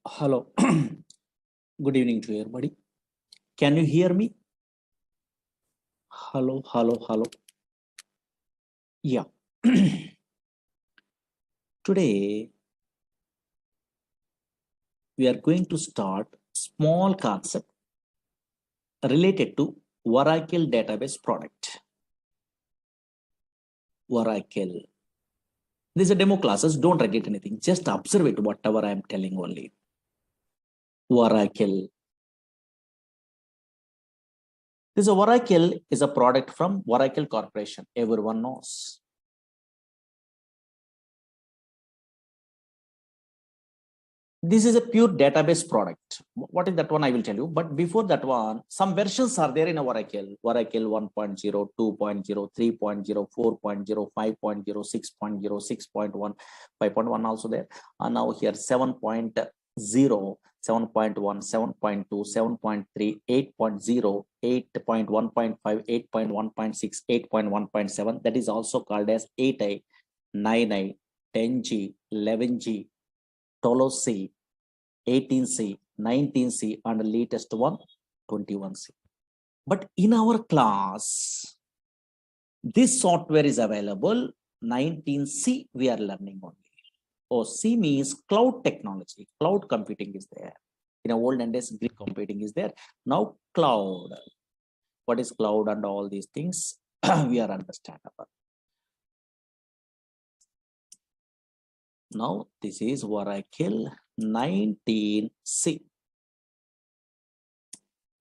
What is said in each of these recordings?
Hello. Good evening to everybody. Can you hear me? Hello, hello, hello. Yeah. Today we are going to start small concept related to Oracle database product. Oracle. These are demo classes. Don't forget anything. Just observe it, whatever I am telling only. Oracle. This Oracle is a product from Oracle Corporation. Everyone knows. This is a pure database product. What is that one? I will tell you. But before that one, some versions are there in Oracle. Oracle 1.0, 2.0, 3.0, 4.0, 5.0, 6.0, 6.1, 5.1 also there. And now here 7.0, 7.1, 7.2, 7.3, 8.0, 8.1.5, 8.1.6, 8.1.7. That is also called as 8i, 9i, 10G, 11G, 12C, 18C, 19C, and the latest one, 21C. But in our class, this software is available. 19C we are learning only. Oh, C means cloud technology. Cloud computing is there. In the olden days, grid computing is there. Now cloud. What is cloud and all these things we are understandable. Now this is Oracle 19C.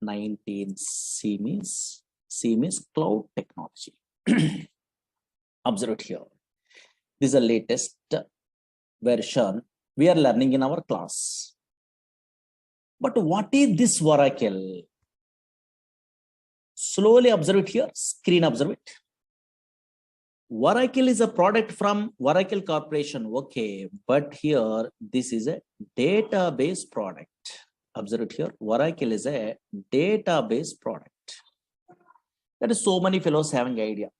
19C means cloud technology. Observe it here. This is the latest version we are learning in our class. But what is this Oracle? Slowly observe it here. Screen observe it. Oracle is a product from Oracle Corporation. Okay, but here this is a database product. Observe it here. Oracle is a database product. That is so many fellows having idea.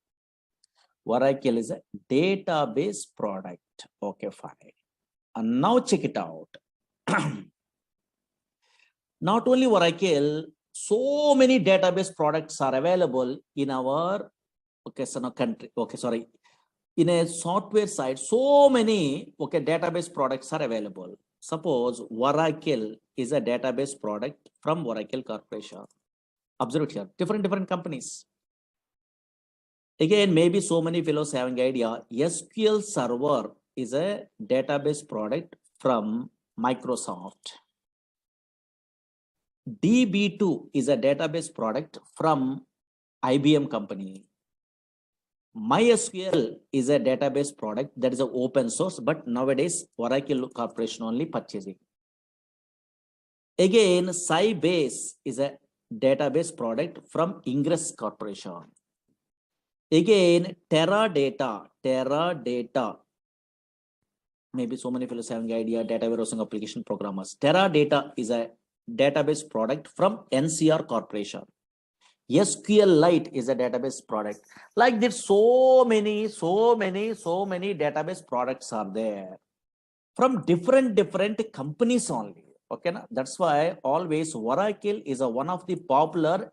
Oracle is a database product. Okay, fine. And now check it out. Not only Oracle, so many database products are available in our country. Okay, sorry. In a software side, so many database products are available. Suppose Oracle is a database product from Oracle Corporation. Observe it here. Different companies. Again, maybe so many fellows having idea. SQL Server is a database product from Microsoft. DB2 is a database product from IBM company. MySQL is a database product that is an open source, but nowadays Oracle Corporation only purchasing. Again, Sybase is a database product from Ingress Corporation. Again, Teradata. Maybe so many fellows having idea, data warehousing application programmers. Teradata is a database product from NCR Corporation. SQLite is a database product. Like this, so many database products are there from different companies only. Okay, na? That's why always Oracle is a one of the popular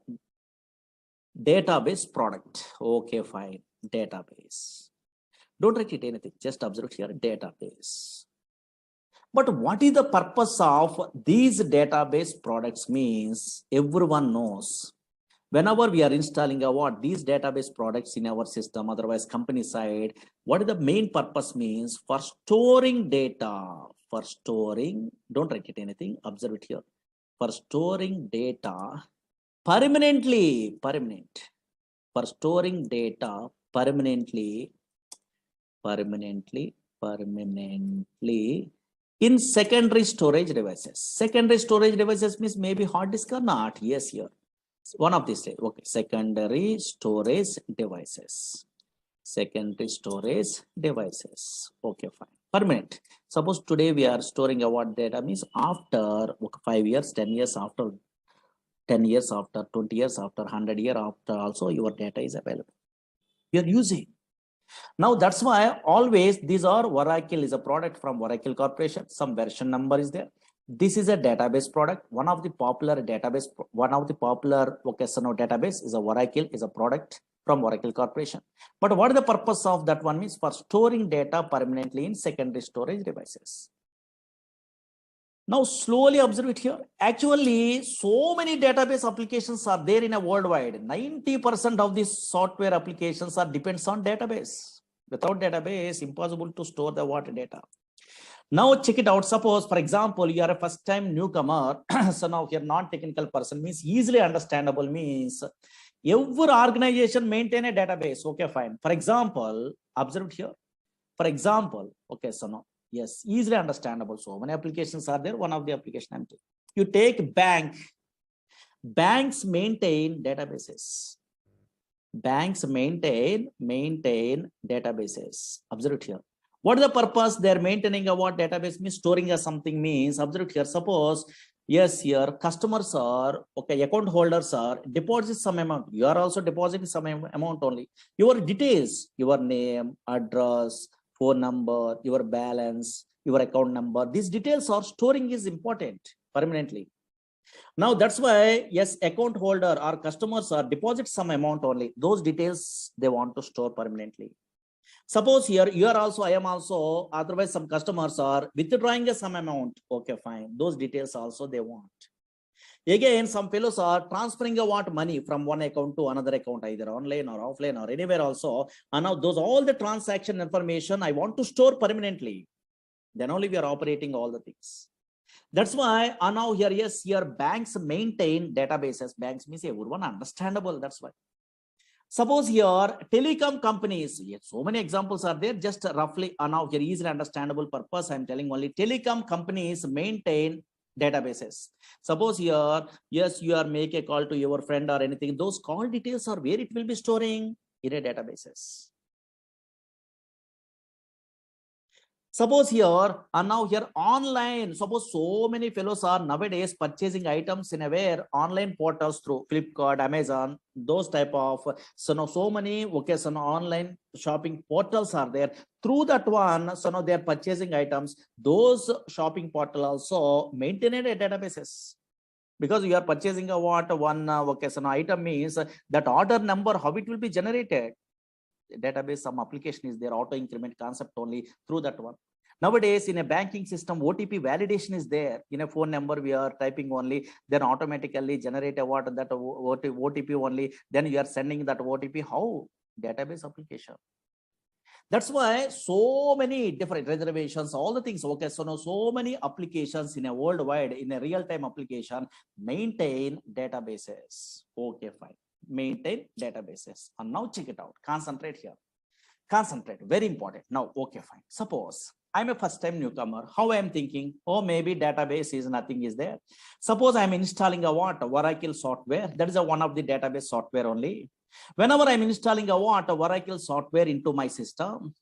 database product. Okay, fine. Database. Don't write it anything. Just observe here. Database. But what is the purpose of these database products means everyone knows. Whenever we are installing these database products in our system, otherwise company side, what is the main purpose means? For storing data. For storing, don't write it anything. Observe it here. For storing data permanently. For storing data permanently in secondary storage devices. Secondary storage devices means maybe hard disk or not. Yes, here. One of these. Okay, secondary storage devices. Okay, fine. Permanent. Suppose today we are storing data means after 5 years, 10 years after, 10 years after, 20 years after, 100 years after, also your data is available. You are using. Now that's why always these are Oracle is a product from Oracle Corporation. Some version number is there. This is a database product. One of the popular database, database is a Oracle, is a product from Oracle Corporation. But what is the purpose of that one means? For storing data permanently in secondary storage devices. Now slowly observe it here. Actually, so many database applications are there in a worldwide. 90% of these software applications are depends on database. Without database, impossible to store the water data. Now check it out. Suppose, for example, you are a first time newcomer. So now you're non-technical person means easily understandable means every organization maintain a database. Okay, fine. For example, observe it here. For example, okay, so now, yes, easily understandable. So many applications are there. One of the application I'm taking. You take bank. Banks maintain databases. Banks maintain databases. Observe it here. What is the purpose? They're maintaining a what database means storing a something means. Observe it here. Suppose, yes, here customers are, okay, account holders are deposit some amount. You are also depositing some amount only. Your details, your name, address, phone number, your balance, your account number. These details are storing is important permanently. Now that's why, yes, account holder or customers are deposit some amount only. Those details they want to store permanently. Suppose here you are also, I am also, otherwise some customers are withdrawing some amount. Okay, fine. Those details also they want. Again, some fellows are transferring a what money from one account to another account, either online or offline or anywhere also. And now those all the transaction information I want to store permanently. Then only we are operating all the things. That's why now here, yes, here banks maintain databases. Banks means everyone understandable. That's why. Suppose here telecom companies, yes, so many examples are there. Just roughly now here easily understandable purpose. I'm telling only telecom companies maintain databases. Suppose here, yes, you are make a call to your friend or anything. Those call details are where it will be storing in a databases. Suppose here and now here online. Suppose so many fellows are nowadays purchasing items in a where online portals through Flipkart, Amazon, those type of so many okay, so now online shopping portals are there. Through that one, so now they are purchasing items. Those shopping portal also maintain a databases. Because you are purchasing a what one okay, so now item means that order number, how it will be generated. Database, some application is there, auto increment concept only through that one. Nowadays in a banking system, OTP validation is there. In a phone number we are typing only, then automatically generate a what that OTP only, then you are sending that OTP. How? Database application. That's why so many different reservations, all the things. Okay, so now so many applications in a worldwide, in a real-time application, maintain databases. Okay, fine. Maintain databases. And now check it out. Concentrate here. Concentrate. Very important. Now, okay, fine. Suppose I'm a first-time newcomer. How I am thinking? Oh, maybe database is nothing is there. Suppose I'm installing a what? Oracle software. That is a one of the database software only. Whenever I'm installing a what? Oracle software into my system,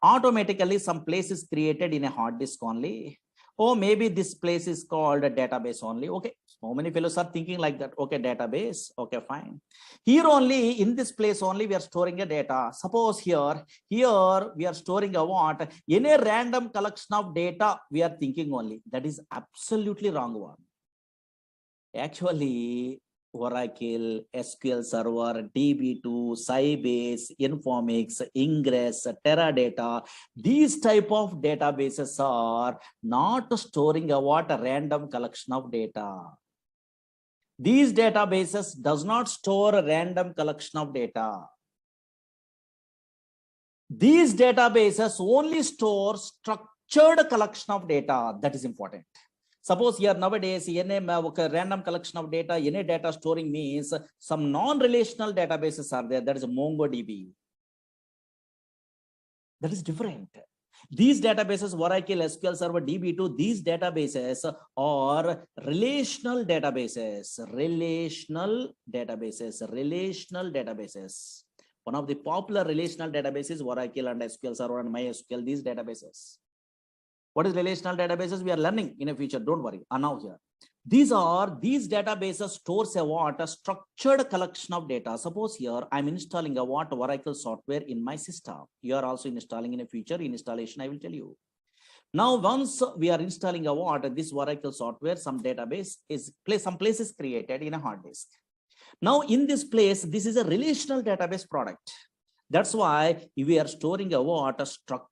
automatically some place is created in a hard disk only. Oh, maybe this place is called a database only. Okay, so many fellows are thinking like that. Okay, database. Okay, fine. Here only, in this place only, we are storing a data. Suppose here we are storing a what? In a random collection of data, we are thinking only. That is absolutely wrong one. Actually, Oracle, SQL Server, DB2, Sybase, Informix, Ingress, Teradata, these type of databases are not storing a what? A random collection of data. These databases does not store a random collection of data. These databases only store structured collection of data. That is important. Suppose here nowadays, random collection of data, any data storing means some non-relational databases are there. That is MongoDB. That is different. These databases, Oracle, SQL Server, DB2, these databases are relational databases. Relational databases. One of the popular relational databases, Oracle and SQL Server and MySQL, these databases. What is relational databases? We are learning in the future. Don't worry. And now here, these databases stores a what? A structured collection of data. Suppose here I'm installing a what? Oracle software in my system. You are also installing in a future installation. I will tell you. Now, once we are installing a what, this Oracle software, some database is some place is created in a hard disk. Now, in this place, this is a relational database product. That's why we are storing a what, a structured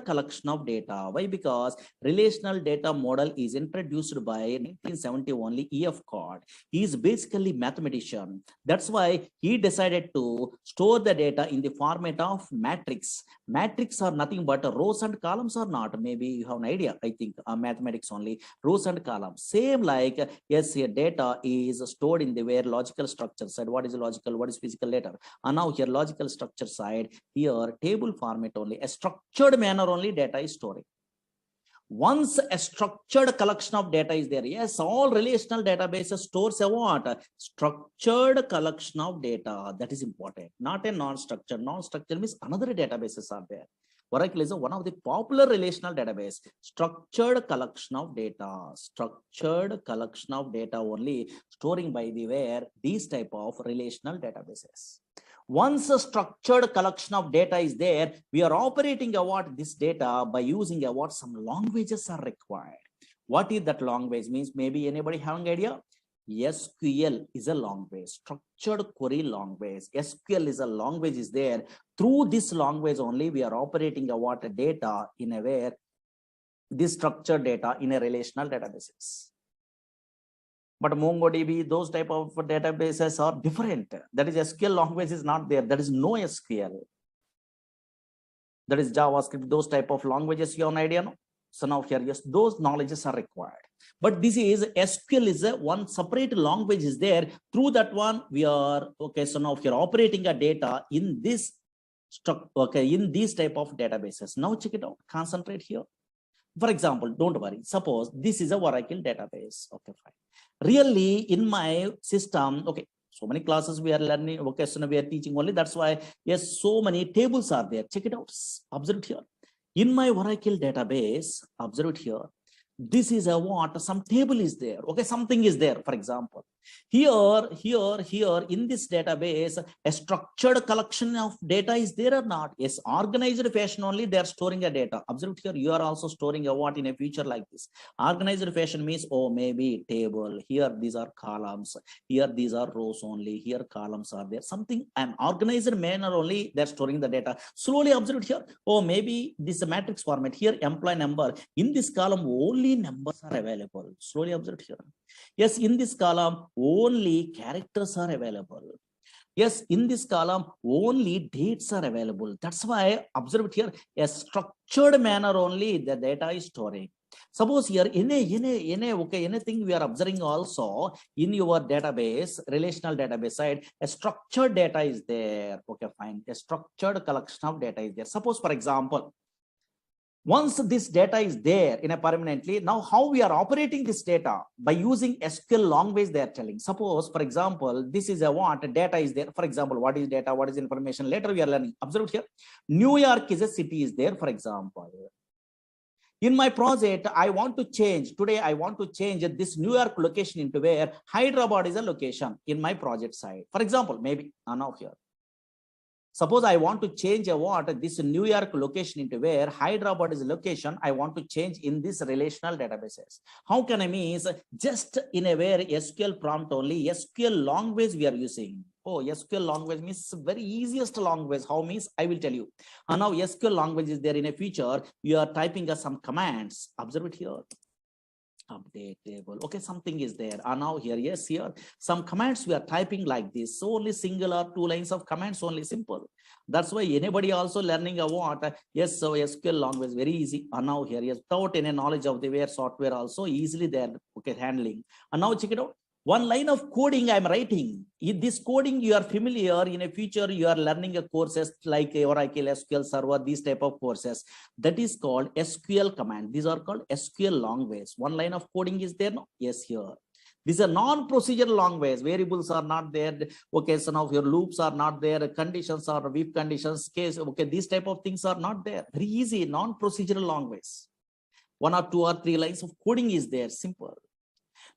collection of data. Why? Because relational data model is introduced by 1970 only E.F. Cod. He is basically mathematician. That's why he decided to store the data in the format of matrix. Matrix are nothing but rows and columns are not. Maybe you have an idea. I think mathematics only rows and columns. Same like yes, here data is stored in the where logical structure side. What is logical? What is physical later? And now here logical structure side, here table format only, a structured manner only data is storing. Once a structured collection of data is there, yes, all relational databases stores a what? A structured collection of data. That is important, not a non-structured. Non-structured means another databases are there. Oracle is one of the popular relational database. Structured collection of data. Structured collection of data only storing by the where these type of relational databases. Once a structured collection of data is there, we are operating what this data by using what some languages are required. What is that language means? Maybe anybody having idea? SQL is a language, structured query language. SQL is a language is there. Through this language only, we are operating what data in a where this structured data in a relational databases. But MongoDB, those type of databases are different. That is SQL language is not there. There is no SQL. That is JavaScript, those type of languages, you have an idea, no? So now here, yes, those knowledges are required. But this is SQL is a one separate language is there. Through that one, we are, okay, so now here operating a data in this structure, okay, in these type of databases. Now check it out, concentrate here. For example, don't worry, suppose this is a Oracle database, okay, fine. Really, in my system, okay, so many classes we are learning, okay, so we are teaching only. That's why, yes, so many tables are there. Check it out. Observe it here. In my Oracle database, observe it here. This is a what? Some table is there. Okay, something is there. For example, here in this database, a structured collection of data is there or not? Yes, organized fashion only they are storing a data. Observe here, you are also storing a what in a future like this. Organized fashion means, oh, maybe table. Here these are columns. Here these are rows only. Here columns are there. Something an organized manner only they are storing the data. Slowly observe here. Oh, maybe this is a matrix format. Here employee number. In this column only numbers are available. Slowly observe here. Yes, in this column only characters are available. Yes, in this column only dates are available. That's why observe here a structured manner only the data is storing. Suppose here okay, anything we are observing also in your database, relational database side, a structured data is there. Okay, fine. A structured collection of data is there. Suppose, for example, once this data is there in a permanently, now how we are operating this data by using SQL language they are telling. Suppose, for example, this is a what data is there. For example, what is data? What is information? Later we are learning. Observe here. New York is a city is there, for example. In my project, I want to change. Today, I want to change this New York location into where Hyderabad is a location in my project side. For example, maybe now here. Suppose I want to change a what this New York location into where Hyderabad is a location. I want to change in this relational databases. How can I mean? Just in a where SQL prompt only SQL language we are using. Oh, SQL language means very easiest language. How means I will tell you. And now SQL language is there in a feature. You are typing some commands. Observe it here. Update table. Okay, something is there. And now here, yes, here some commands we are typing like this. So only singular 2 lines of commands, only simple. That's why anybody also learning a what? Yes, so SQL language very easy. And now here, yes, without any knowledge of the where software also easily there. Okay, handling. And now check it out. One line of coding I'm writing. In this coding you are familiar. In a future you are learning a courses like Oracle SQL Server, these type of courses. That is called SQL command. These are called SQL language. One line of coding is there. No? Yes, here. These are non-procedural language. Variables are not there. Okay, so now your loops are not there. Conditions are if conditions case. Okay, these type of things are not there. Very easy, non-procedural language. 1 or 2 or 3 lines of coding is there. Simple.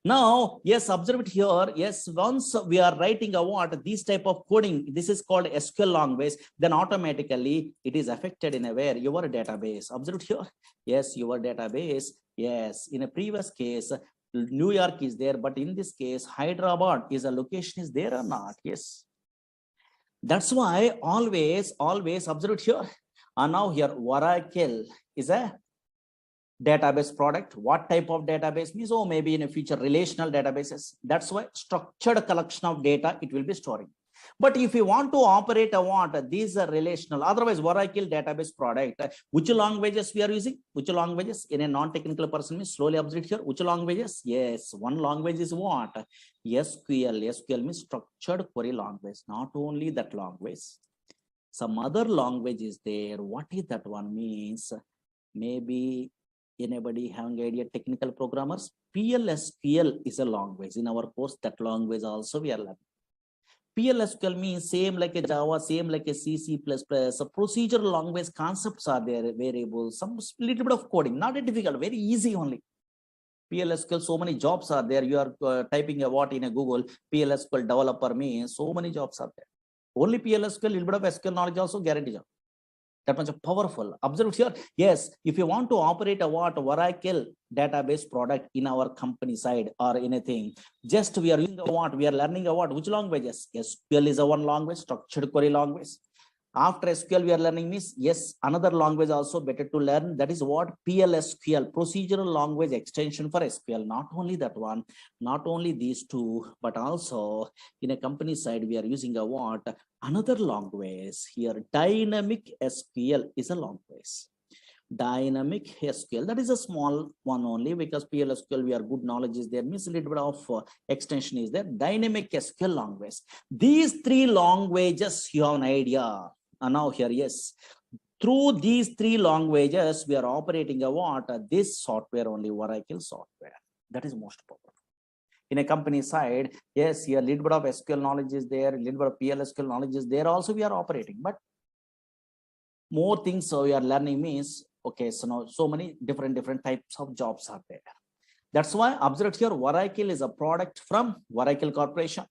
Now, yes, observe it here. Yes, once we are writing a what, this type of coding, this is called SQL language, then automatically it is affected in a where your database. Observe it here. Yes, your database. Yes, in a previous case, New York is there, but in this case, Hyderabad is a location is there or not? Yes. That's why always observe it here. And now here, Oracle is a database product. What type of database means? Oh, maybe in a future relational databases. That's why structured collection of data it will be storing. But if you want to operate a what, these are relational, otherwise Oracle database product, which languages we are using? Which languages? In a non-technical person means slowly observe here. Which languages? Yes, one language is what? SQL. SQL means structured query language. Not only that language, some other language is there. What is that one means? Maybe anybody having idea? Technical programmers. PLSQL is a language. In our course, that language also we are learning. PLSQL means same like a Java, same like a C, C++. So procedural language concepts are there, variables, some little bit of coding, not a difficult, very easy only. PLSQL, so many jobs are there. You are typing a what in a Google, PLSQL developer means so many jobs are there. Only PLSQL, little bit of SQL knowledge also guarantee job. That much powerful. Observe here. Yes, if you want to operate a what Oracle database product in our company side or anything, just we are using a what, we are learning a what, which languages? SQL is a one language, structured query language. After SQL we are learning means yes, another language also better to learn. That is what PLSQL, procedural language extension for SQL. Not only that one, not only these two, but also in a company side we are using a what, another language here. Dynamic SQL is a language. Dynamic SQL, that is a small one only, because PLSQL we are good knowledge is there, means a little bit of extension is there. Dynamic SQL language. These three languages you have an idea. And now here, yes, through these three languages we are operating a what, this software only, Oracle software. That is most powerful. In a company side, yes, here little bit of SQL knowledge is there, little bit of PLSQL knowledge is there also we are operating, but more things so we are learning means okay, so now so many different types of jobs are there. That's why observe here, Oracle is a product from Oracle Corporation.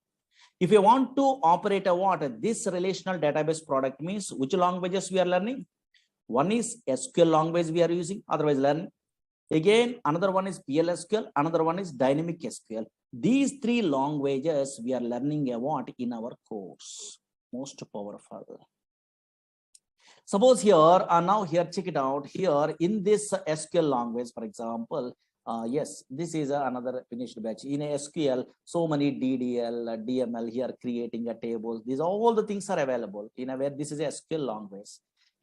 If you want to operate a what, this relational database product means which languages we are learning? One is SQL language we are using, otherwise learning. Again, another one is PLSQL, another one is dynamic SQL. These three languages we are learning a what in our course. Most powerful. Suppose here, now here, check it out. Here in this SQL language, for example, yes, this is another finished batch. In a SQL, so many DDL, DML here creating a table. These all the things are available in a where this is a SQL language.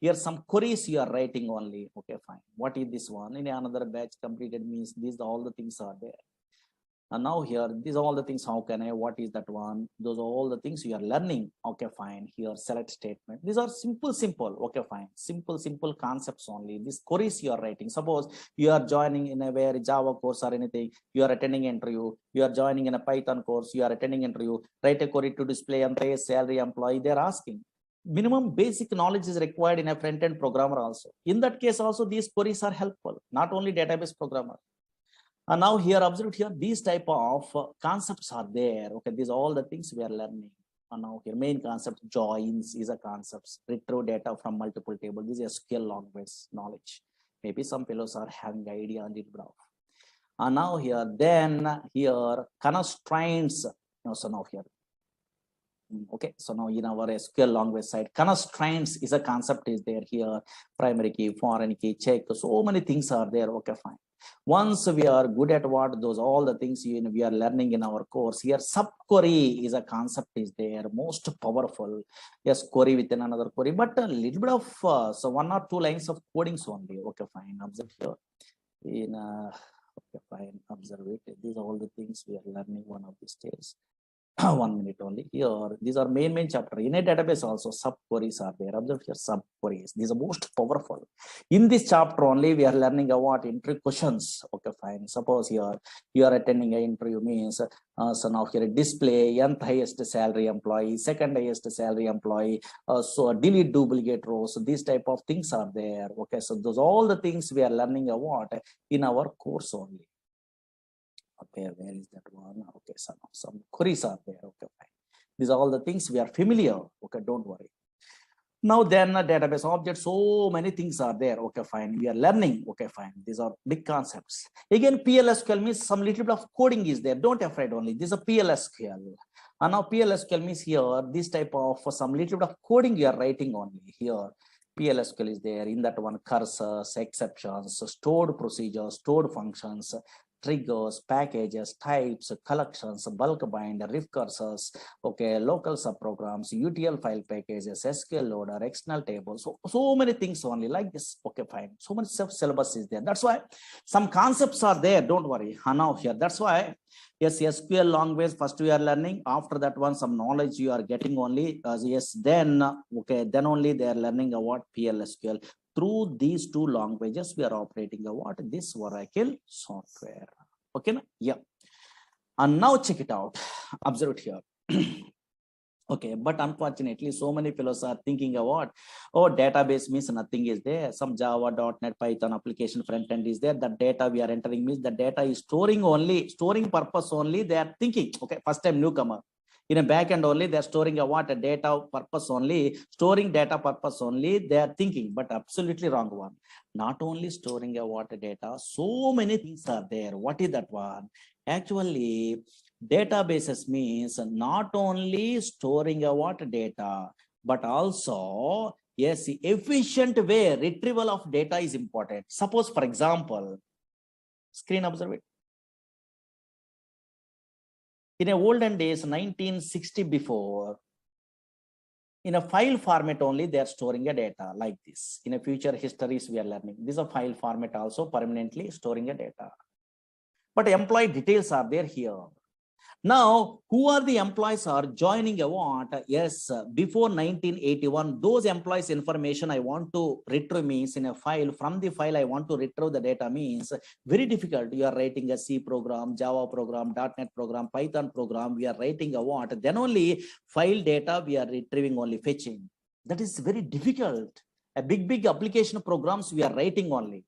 Here some queries you are writing only. Okay, fine. What is this one? In another batch completed means these all the things are there. And now here, these are all the things. How can I? What is that one? Those are all the things you are learning. Okay, fine. Here, select statement. These are simple. Okay, fine. Simple concepts only. These queries you are writing. Suppose you are joining in a where Java course or anything. You are attending interview. You are joining in a Python course. You are attending interview. Write a query to display employee salary employee. They are asking. Minimum basic knowledge is required in a front-end programmer also. In that case also, these queries are helpful. Not only database programmer. And now here, observe here, these type of concepts are there. Okay, these are all the things we are learning. And now here, main concept, joins is a concept. Retrieve data from multiple tables. This is SQL language knowledge. Maybe some fellows are having idea on it. And now here, then here, constraints. No, so now here. Okay, so now in our SQL language side, constraints is a concept is there here. Primary key, foreign key, check. So many things are there. Okay, fine. Once we are good at what those all the things we are learning in our course here, subquery is a concept is there, most powerful. Yes, query within another query, but a little bit of so 1 or 2 lines of codings only. Okay, fine. Observe here. In okay, fine. Observe it. These are all the things we are learning one of these days. 1 minute only here. These are main chapter. In a database also subqueries are there. Observe here, subqueries. These are most powerful. In this chapter only we are learning about interview questions. Okay, fine. Suppose here you are attending an interview means so now here display nth highest salary employee, second highest salary employee. So delete duplicate rows. So these type of things are there. Okay, so those all the things we are learning about in our course only. Okay, where is that one? Okay, some queries are there. Okay, fine. These are all the things we are familiar. Okay, don't worry. Now then a database object, so many things are there. Okay, fine. We are learning. Okay, fine. These are big concepts. Again, PLSQL means some little bit of coding is there. Don't afraid only. This is a PLSQL. And now PLSQL means here, this type of some little bit of coding you are writing only here. PLSQL is there. In that one, cursors, exceptions, stored procedures, stored functions, triggers, packages, types, collections, bulk bind, recursors, okay, local subprograms, UTL file packages, SQL loader, external tables, so many things only like this. Okay, fine. So much syllabus is there. That's why some concepts are there. Don't worry. Now here. That's why yes, SQL language first we are learning. After that one, some knowledge you are getting only. Yes, then okay, then only they are learning about PLSQL. Through these two languages, we are operating what this Oracle software. Okay, yeah. And now check it out. Observe it here. Okay, but unfortunately, so many fellows are thinking about, oh, database means nothing is there. Some Java, .NET, Python application front end is there. The data we are entering means the data is storing purpose only. They are thinking, okay, first time newcomer. In a backend only, they are storing a data purpose only, storing data purpose only. They are thinking, but absolutely wrong one. Not only storing a data, so many things are there. What is that one? Actually, databases means not only storing a data, but also yes, efficient way retrieval of data is important. Suppose, for example, screen observe it. In a olden days, 1960 before, in a file format only, they are storing a data like this. In a future histories, we are learning. This is a file format also permanently storing a data. But employee details are there here. Now, who are the employees are joining a what? Yes, before 1981, those employees information I want to retrieve means in a file. From the file, I want to retrieve the data means very difficult. You are writing a C program, Java program, .NET program, Python program. We are writing a what? Then only file data we are retrieving only fetching. That is very difficult. A big application programs we are writing only.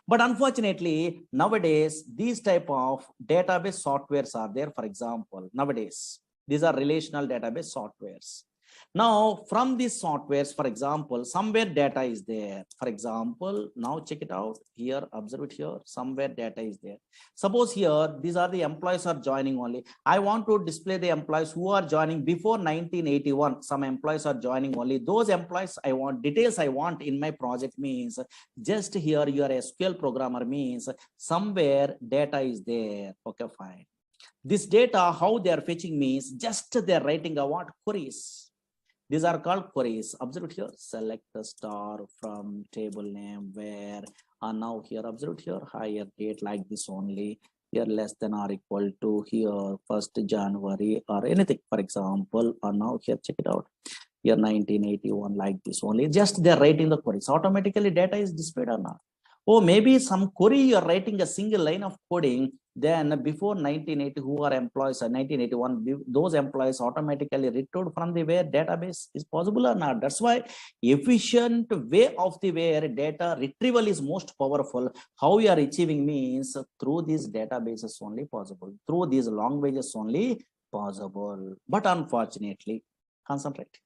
But unfortunately, nowadays, these type of database softwares are there. For example, nowadays, these are relational database softwares. Now, from these softwares, for example, somewhere data is there. For example, now check it out here, observe it here, somewhere data is there. Suppose here, these are the employees are joining only. I want to display the employees who are joining before 1981. Some employees are joining only. Those employees I want, details I want in my project means just here you are a SQL programmer means somewhere data is there. Okay, fine. This data, how they are fetching means just they're writing a what? Queries. These are called queries. Observe here, select the star from table name where, and now here, observe here, higher date like this only, here less than or equal to here 1st January or anything, for example, or now here, check it out, here 1981 like this only, just they're writing the queries. Automatically data is displayed or not. Oh, maybe some query you're writing a single line of coding, then before 1980, who are employees, 1981, those employees automatically retrieved from the where database is possible or not. That's why efficient way of the where data retrieval is most powerful. How we are achieving means through these databases only possible, through these languages only possible. But unfortunately, concentrate.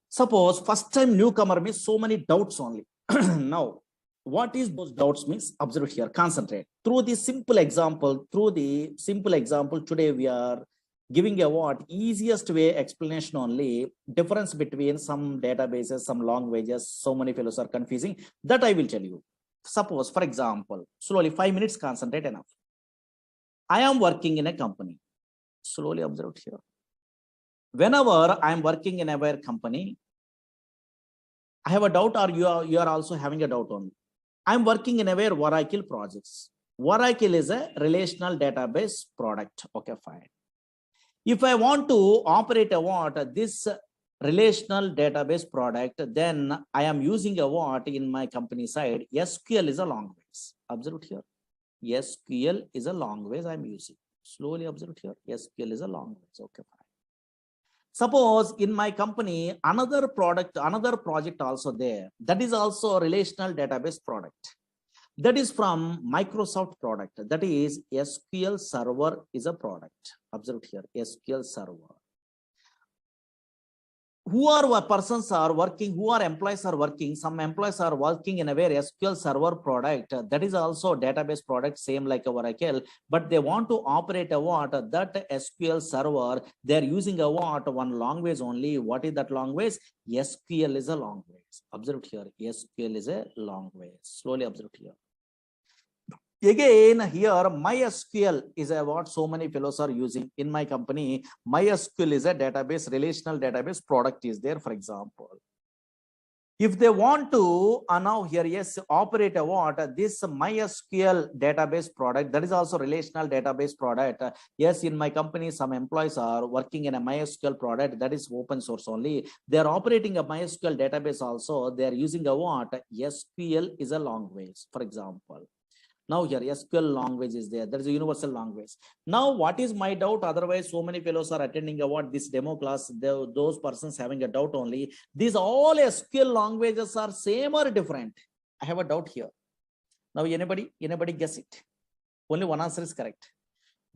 Suppose first time newcomer means so many doubts only. Now, what is those doubts means? Observe here, concentrate. Through the simple example, today we are giving a what? Easiest way explanation only, difference between some databases, some languages, so many fellows are confusing. That I will tell you. Suppose, for example, slowly 5 minutes, concentrate enough. I am working in a company. Slowly observe here. Whenever I am working in a company, I have a doubt, or you are also having a doubt on. I'm working in a Oracle projects. Oracle is a relational database product. Okay, fine. If I want to operate this relational database product, then I am using a what in my company side. SQL is a language. Observe here. SQL is a language I'm using. Slowly observe here. SQL is a language. Okay, fine. Suppose in my company, another project also there. That is also a relational database product. That is from Microsoft product. That is SQL Server is a product. Observe here, SQL Server. Who are persons are working, who are employees are working, some employees are working in a very SQL Server product. That is also database product, same like a Oracle, but they want to operate a what? That SQL Server, they're using a what? One language only. What is that language? SQL is a language. Observe here, SQL is a language. Slowly observe here. Again, here MySQL is a what so many fellows are using in my company. MySQL is a database, relational database product is there, for example. If they want to now here, yes, operate a what? This MySQL database product, that is also relational database product. Yes, in my company, some employees are working in a MySQL product that is open source only. They are operating a MySQL database also. They are using a what? SQL is a language, for example. Now here SQL language is there. There is a universal language. Now what is my doubt? Otherwise, so many fellows are attending what this demo class. Those persons having a doubt only. These all SQL languages are same or different? I have a doubt here. Now anybody guess it? Only one answer is correct.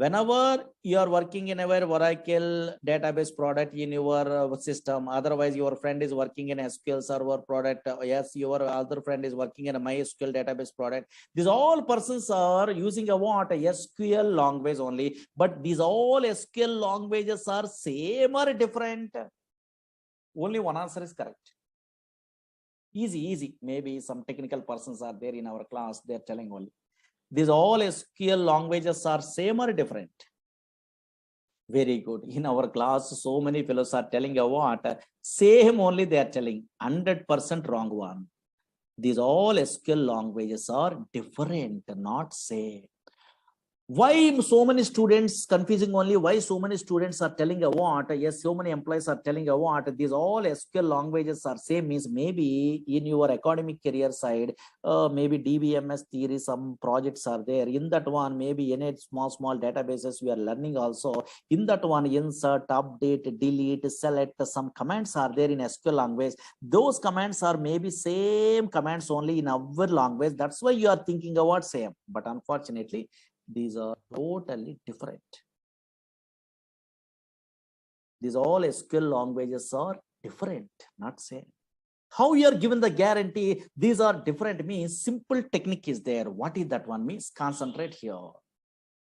Whenever you are working in a Oracle database product in your system, otherwise your friend is working in SQL Server product, yes, your other friend is working in a MySQL database product. These all persons are using a what? A SQL language only, but these all SQL languages are same or different? Only one answer is correct. Easy. Maybe some technical persons are there in our class, they're telling only. These all SQL languages are same or different? Very good. In our class, so many fellows are telling a what? Same only they are telling. 100% wrong one. These all SQL languages are different, not same. Why so many students confusing only? Why so many students are telling a what? Yes, so many employees are telling a what? These all SQL languages are same, means maybe in your academic career side, maybe DBMS theory, some projects are there. In that one, maybe in it small databases we are learning also. In that one, insert, update, delete, select, some commands are there in SQL language. Those commands are maybe same commands only in our language. That's why you are thinking about same. But unfortunately, these are totally different. These all SQL languages are different, not same. How you are given the guarantee these are different means simple technique is there. What is that one means? Concentrate here.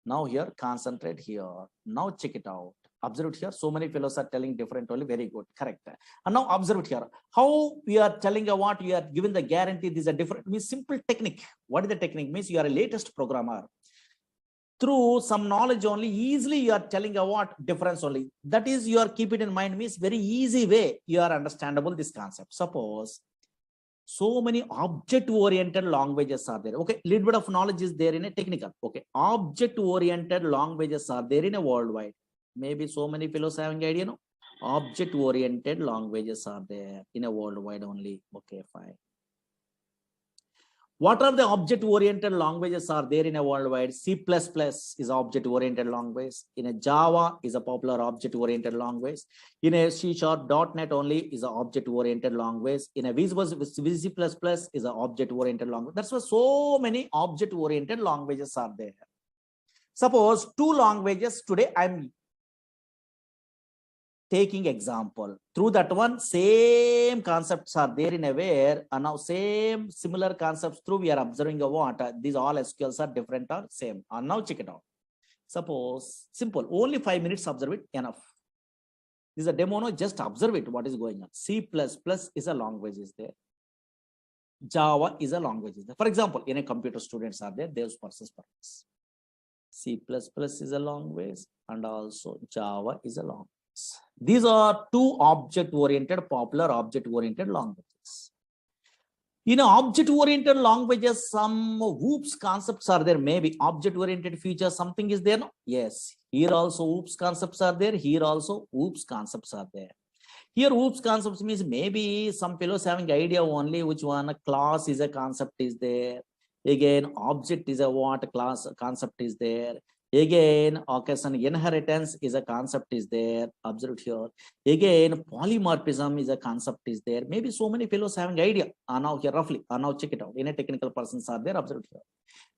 Now here, concentrate here. Now check it out. Observe here. So many fellows are telling different only. Very good. Correct. And now observe here. How we are telling what you are given the guarantee these are different means simple technique. What is the technique? Means you are a latest programmer. Through some knowledge only, easily you are telling a what difference only. That is, you are keep it in mind means very easy way you are understandable this concept. Suppose so many object oriented languages are there. Okay, little bit of knowledge is there in a technical. Okay, object oriented languages are there in a worldwide. Maybe so many fellows having idea, no? Object oriented languages are there in a worldwide only. Okay, fine. What are the object-oriented languages are there in a worldwide? C++ is object-oriented language. In a Java is a popular object-oriented language. In a C# .NET only is an object-oriented language. In a VC++ is an object-oriented language. That's why so many object-oriented languages are there. Suppose two languages today I'm taking example. Through that one, same concepts are there in a where, and now same similar concepts through we are observing a what? These all SQLs are different or same. And now check it out. Suppose simple, only 5 minutes observe it, enough. This is a demo, no, just observe it, what is going on. C++ is a language is there. Java is a language is there. For example, in a computer students are there, those persons. C++ is a language and also Java is a language. These are two object-oriented, popular object-oriented languages. In object-oriented languages, some OOPS concepts are there. Maybe object-oriented feature, something is there. No? Yes. Here also OOPS concepts are there. Here also OOPS concepts are there. Here OOPS concepts means maybe some fellows having idea only which one. A class is a concept is there. Again, object is a what class concept is there. Again, occasion inheritance is a concept is there. Observe here. Again, polymorphism is a concept is there. Maybe so many fellows having idea. Now here roughly. Now check it out. In a technical persons are there. Observe here.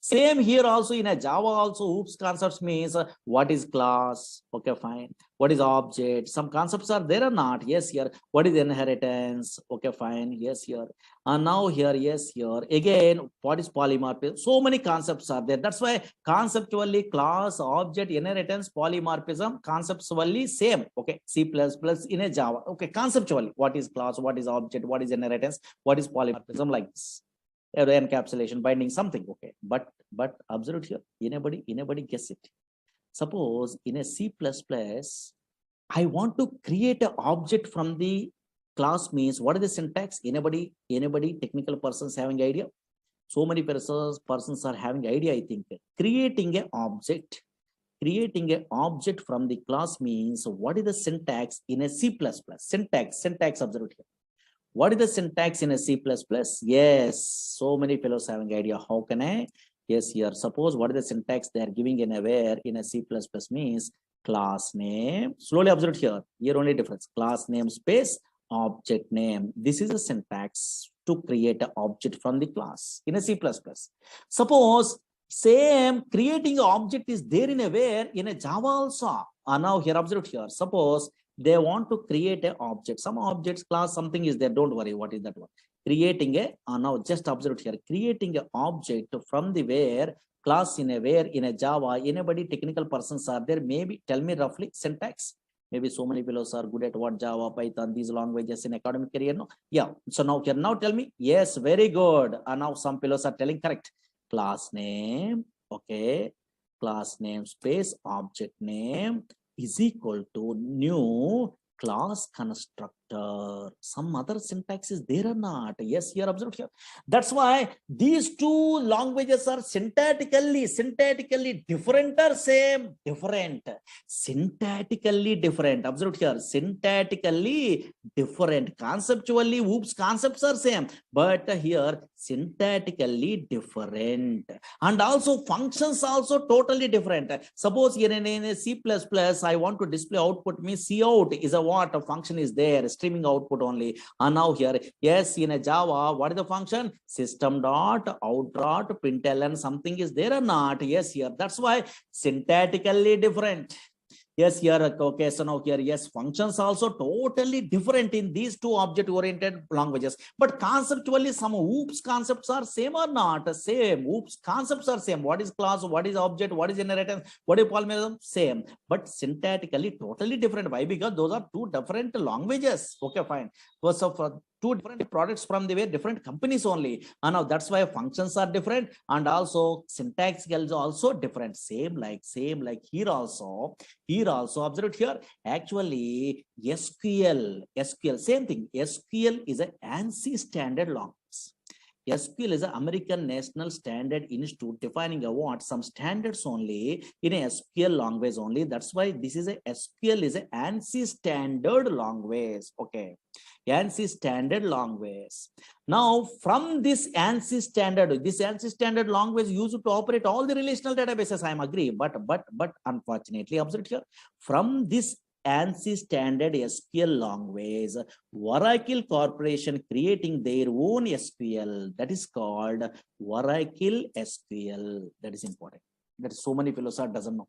Same here also in a Java also oops concepts means what is class? Okay, fine. What is object? Some concepts are there or not? Yes, here. What is inheritance? Okay, fine. Yes, here. And now here, yes, here. Again, what is polymorphism? So many concepts are there. That's why conceptually class, object, inheritance, polymorphism, conceptually same. Okay, C++ in a Java. Okay, conceptually, what is class? What is object? What is inheritance? What is polymorphism? Like this. Encapsulation, binding, something. Okay, but observe here. Anybody guess it? Suppose in a C++, I want to create an object from the class means what is the syntax? Anybody technical persons having idea? So many persons are having idea, I think. Creating an object from the class means what is the syntax in a C++? Syntax observe here. What is the syntax in a C++? Yes, so many fellows having idea. How can I? Yes, here. Suppose what is the syntax they are giving in a where in a C++ means class name. Slowly observe here. Here only difference. Class name space object name. This is a syntax to create an object from the class in a C++. Suppose same creating an object is there in a where in a Java also. Now here observe here. Suppose they want to create an object, some objects class something is there, don't worry what is that one. Creating a now just observe here, creating an object from the where class in a where in a Java. Anybody technical persons are there? Maybe tell me roughly syntax. Maybe so many fellows are good at what Java, Python, these languages in academic career. No, yeah. So now here, now tell me. Yes, very good. And now some fellows are telling correct. Class name, okay. Class name space object name is equal to new class constructor. Some other syntax is there or not? Yes, here observe here. That's why these two languages are syntactically different or same? Different. Syntactically different. Observe here. Syntactically different. Conceptually, oops, concepts are same. But here syntactically different. And also functions also totally different. Suppose here in a C++, I want to display output means cout is a what? A function is there, streaming output only. And now here, yes, in a Java, what is the function? System.out.println, something is there or not? Yes, here. That's why syntactically different. Yes, here, okay, so now here, yes, functions also totally different in these two object-oriented languages. But conceptually, some oops concepts are same or not? Same. Oops concepts are same. What is class? What is object? What is inheritance? What is polymorphism? Same. But syntactically totally different. Why? Because those are two different languages. Okay, fine. So for two different products from the way different companies only. And now that's why functions are different and also syntax is also different. Same like here also observe here. Actually, SQL, same thing. SQL is an ANSI standard language. SQL is an American National Standard Institute defining a what? Some standards only in a SQL language only. That's why this is a SQL is an ANSI standard language. Okay. ANSI standard language. Now, from this ANSI standard language used to operate all the relational databases. I am agree, but unfortunately, observe here, from this ANSI standard SQL language, Oracle Corporation creating their own SQL that is called Oracle SQL. That is important. That so many philosophers doesn't know.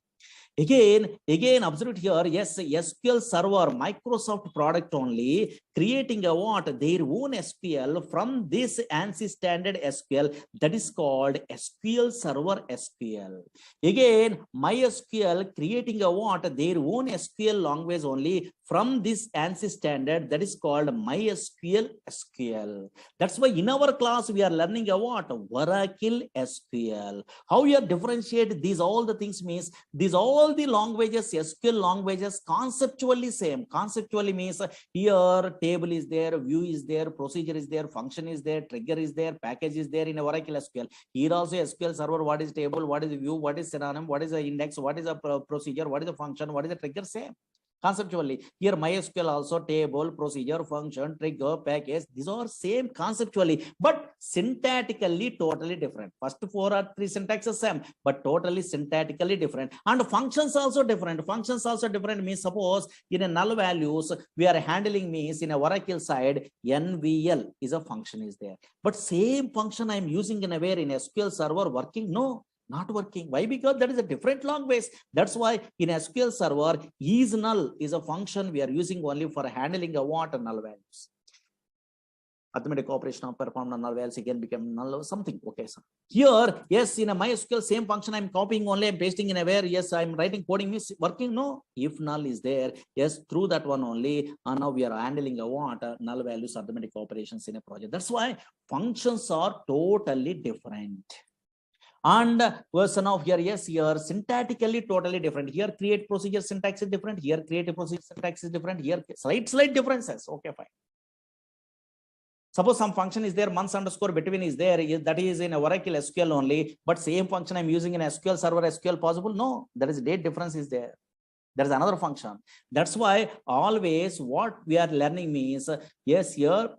Again, observe here. Yes, SQL Server, Microsoft product only, creating a what? Their own SQL from this ANSI standard SQL that is called SQL Server SQL. Again, MySQL creating a what? Their own SQL language only from this ANSI standard that is called MySQL SQL. That's why in our class we are learning a what? Oracle SQL. How you differentiate these all the things means these all the languages, SQL languages, conceptually same. Conceptually means here table is there, view is there, procedure is there, function is there, trigger is there, package is there in Oracle SQL. Here also SQL Server, what is table, what is view, what is synonym, what is the index, what is a procedure, what is the function, what is the trigger, same. conceptually. Here MySQL also table, procedure, function, trigger, package. These are same conceptually, but syntactically totally different. First 4 or 3 syntaxes same, but totally syntactically different. And functions also different. Functions also different means suppose in a null values we are handling means in a Oracle side, NVL is a function is there. But same function I am using in a where in SQL server working? No, not working. Why? Because that is a different language. That's why in SQL server, is null is a function we are using only for handling a what null values. Arithmetic operation of performed null values again become null or something. Okay, so here, yes, in a MySQL same function I'm copying only, I'm pasting in a where, yes, I'm writing coding means working. No, if null is there, yes, through that one only, and now we are handling a what null values arithmetic operations in a project. That's why functions are totally different. And version of here, yes, here syntactically totally different. Here create procedure syntax is different. Here create a procedure syntax is different. Here slight differences. Okay, fine. Suppose some function is there, months underscore between is there, that is in a Oracle SQL only, but same function I'm using in SQL server SQL possible? No, there is date difference is there. There is another function. That's why always what we are learning means, yes, here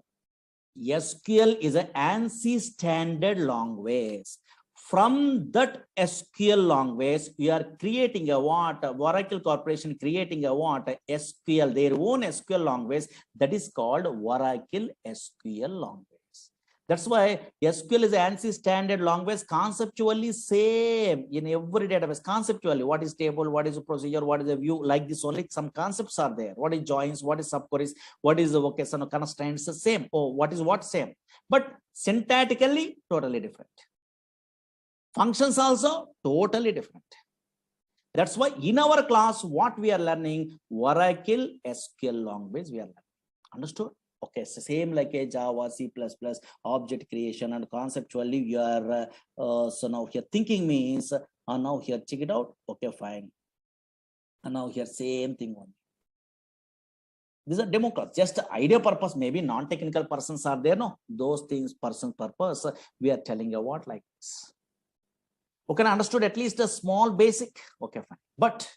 SQL is an ANSI standard language. From that SQL language, we are creating a what? Oracle Corporation creating a what? SQL, their own SQL language that is called Oracle SQL language. That's why SQL is an ANSI standard language, conceptually same in every database. Conceptually, what is table, what is a procedure, what is a view, like this only some concepts are there. What is joins, what is subqueries, what is the vocational constraints, the same. Oh, what is what same, but syntactically totally different. Functions also totally different. That's why in our class, what we are learning, Oracle SQL language we are learning. Understood? Okay, so same like a Java, C++, object creation, and conceptually we are, so now here thinking means, now here check it out. Okay, fine. And now here same thing only. These are demo class, just idea purpose, maybe non-technical persons are there. No, those things person purpose, we are telling you what like this. Okay, understood at least a small basic. Okay, fine. But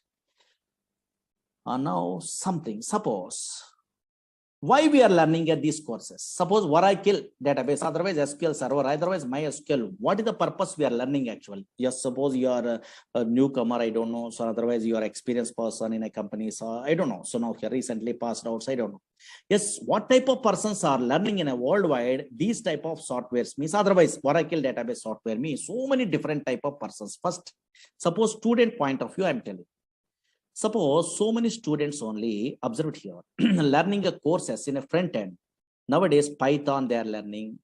now something, suppose why we are learning at these courses. Suppose Oracle database, otherwise SQL server, otherwise MySQL. What is the purpose we are learning actually? Yes, suppose you are a newcomer, I don't know. So otherwise you are experienced person in a company, so I don't know. So now here recently passed out, so I don't know. Yes, what type of persons are learning in a worldwide these type of softwares means, otherwise Oracle database software means so many different type of persons. First, suppose student point of view, I'm telling. Suppose so many students only, observed here, learning a courses in a front end. Nowadays, Python they are learning.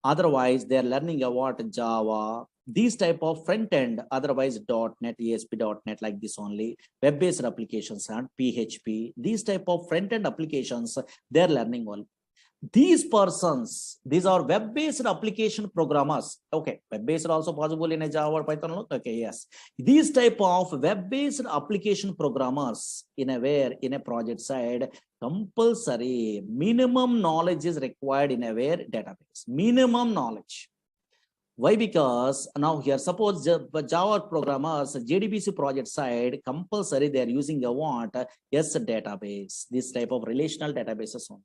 Otherwise, they are learning about Java, these type of front end, otherwise .NET, ASP.NET like this only, web-based applications and PHP, these type of front end applications, they are learning all. These persons, these are web-based application programmers. Okay, web-based also possible in a Java or Python. Okay, yes. These type of web-based application programmers in a where in a project side, compulsory minimum knowledge is required in a where database. Minimum knowledge. Why? Because now here, suppose Java programmers, JDBC project side, compulsory they are using a what? Yes, database. This type of relational databases only.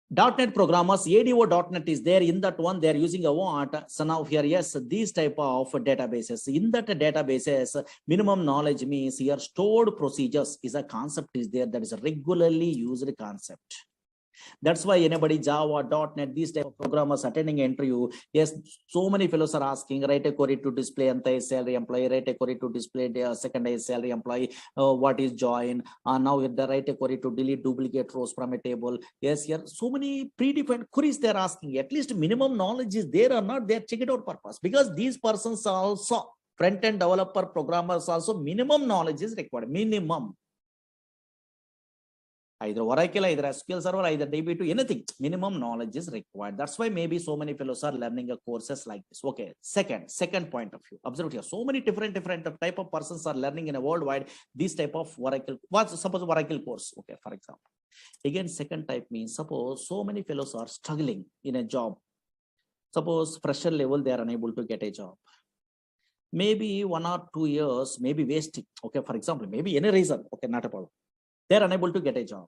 .NET programmers, ADO.NET is there, in that one they are using a what? So now here, yes, these type of databases. In that databases, minimum knowledge means here stored procedures is a concept is there that is a regularly used concept. That's why anybody Java, .NET, these type of programmers attending interview, yes, so many fellows are asking, write a query to display salary employee, write a query to display second salary employee, what is join, now the write a query to delete duplicate rows from a table. Yes, here so many predefined queries they're asking. At least minimum knowledge is there or not, they're check it out purpose, because these persons also front-end developer programmers also minimum knowledge is required. Minimum. Either Oracle, either SQL Server, either DB2, anything, minimum knowledge is required. That's why maybe so many fellows are learning a courses like this. Okay, second point of view. Observe here, so many different type of persons are learning in a worldwide this type of Oracle. What's suppose Oracle course? Okay, for example. Again, second type means suppose so many fellows are struggling in a job. Suppose fresher level they are unable to get a job. maybe 1 or 2 years, maybe wasting. Okay, for example, maybe any reason. Okay, not a problem. They're unable to get a job.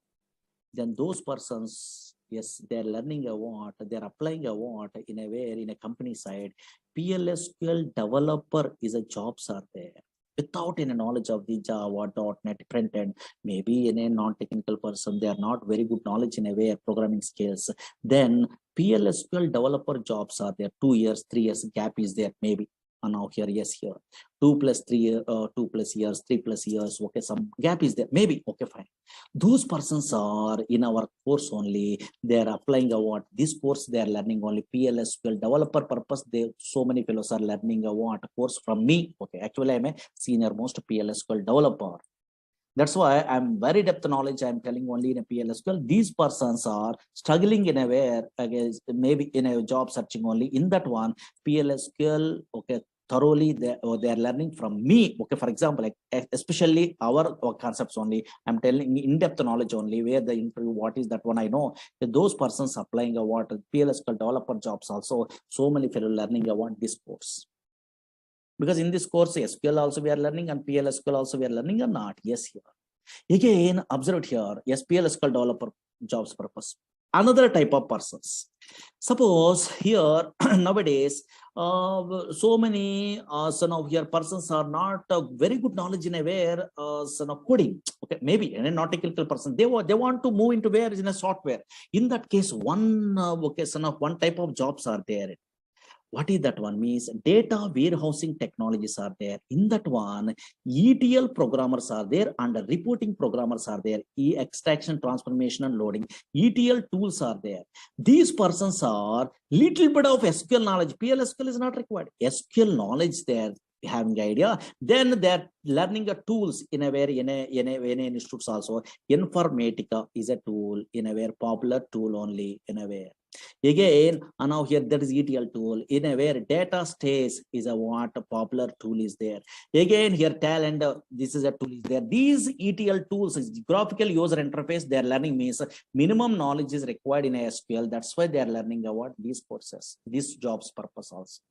Then those persons, yes, they're learning a what, they're applying a what in a way in a company side. PLSQL developer is a jobs are there without any knowledge of the Java, .NET, front end, maybe in a non-technical person, they are not very good knowledge in a way programming skills. Then PLSQL developer jobs are there. 2 years, 3 years gap is there, maybe. And now here, yes, here 2 plus 3 years, 3 plus years, okay, some gap is there, maybe, okay, fine. Those persons are in our course only. They are applying a what, this course they are learning only PLSQL developer purpose. They, so many fellows are learning a what course from me. Okay, actually I'm a senior most PLSQL developer. That's why I'm very depth knowledge. I'm telling only in a PLSQL. These persons are struggling in a way, against maybe in a job searching only. In that one, PLSQL, okay, thoroughly they are learning from me. Okay, for example, like especially our concepts only. I'm telling in-depth knowledge only. Where the interview, what is that one I know. Those persons applying a what PLSQL developer jobs also. So many fellow learning about this course. Because in this course, SQL also we are learning and PLSQL also we are learning or not? Yes, here. Again, observe here, SQL developer jobs purpose. Another type of persons. Suppose here nowadays, so many son of here persons are not very good knowledge in a where son of coding. Okay, maybe and a not technical person. They want to move into where is in a software. In that case, one okay, son of one type of jobs are there. What is that one? Means data warehousing technologies are there. In that one, ETL programmers are there and reporting programmers are there. Extraction, transformation and loading. ETL tools are there. These persons are little bit of SQL knowledge. PLSQL is not required. SQL knowledge there, having idea. Then they're learning a tools in a very in a institutes also. Informatica is a tool in a very popular tool only in a way. Again, and now here that is ETL tool in a where data stays is a what a popular tool is there. Again here talent, this is a tool is there. These ETL tools is graphical user interface. They are learning means minimum knowledge is required in SQL. That's why they are learning about these courses, these jobs purpose also.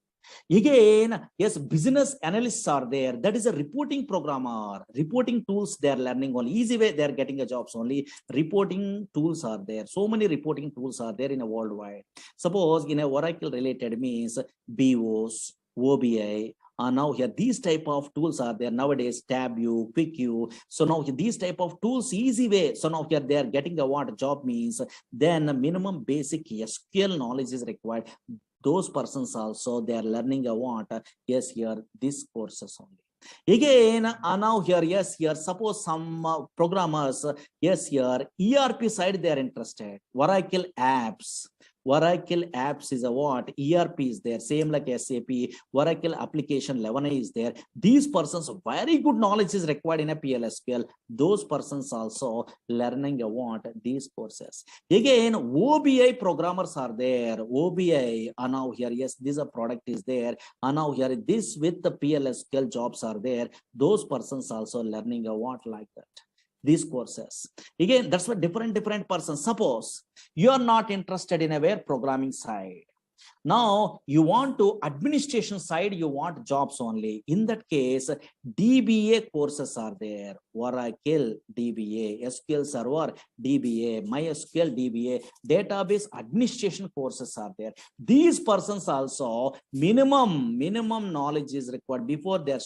Again, yes, business analysts are there. That is a reporting programmer. Reporting tools they are learning only. Easy way they are getting a jobs only. Reporting tools are there. So many reporting tools are there in a worldwide. Suppose in a Oracle related means BOS, OBI. Now here these type of tools are there nowadays. TabView, QuickView. So now these type of tools easy way. So now here they are getting a what job means. Then minimum basic SQL knowledge is required. Those persons also they are learning a what, yes, here these courses only. Again, now here, yes, here suppose some programmers, yes, here ERP side they are interested. Oracle apps. Oracle apps is a what? ERP is there, same like SAP. Oracle application 11 is there. These persons very good knowledge is required in a PLSQL. Those persons also learning a what? These courses. Again, OBI programmers are there. OBI, and now here, yes, this a product is there. And now here, this with the PLSQL jobs are there. Those persons also learning a what like that. These courses. Again, that's what different persons. Suppose you are not interested in a where programming side. Now you want to administration side, you want jobs only. In that case, DBA courses are there. Oracle DBA, SQL Server DBA, MySQL DBA, database administration courses are there. These persons also minimum knowledge is required before they're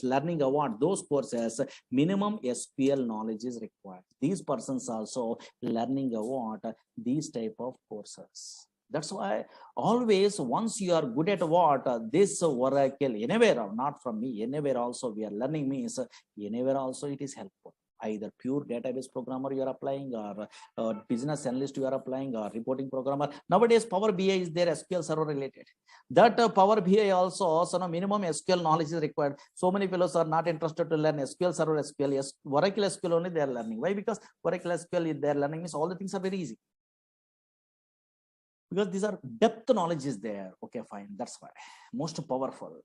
learning about those courses. Minimum SQL knowledge is required. These persons also learning about these type of courses. That's why always once you are good at what this Oracle anywhere, not from me, anywhere also we are learning means anywhere also it is helpful. Either pure database programmer you are applying or business analyst you are applying or reporting programmer. Nowadays Power BI is there, SQL Server related. That Power BI also no minimum SQL knowledge is required. So many fellows are not interested to learn SQL Server, SQL, yes, Oracle SQL only they are learning. Why? Because Oracle SQL they are learning means all the things are very easy. Because these are depth knowledge is there. Okay, fine. That's why most powerful.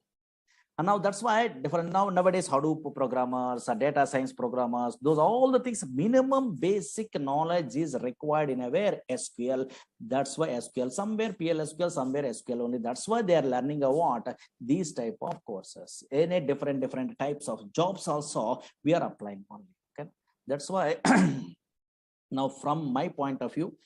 And now that's why different nowadays Hadoop programmers, data science programmers, those all the things, minimum basic knowledge is required in a where SQL. That's why SQL, somewhere PLSQL, somewhere SQL only. That's why they are learning a what these type of courses. Any different types of jobs also we are applying only. Okay, that's why now from my point of view,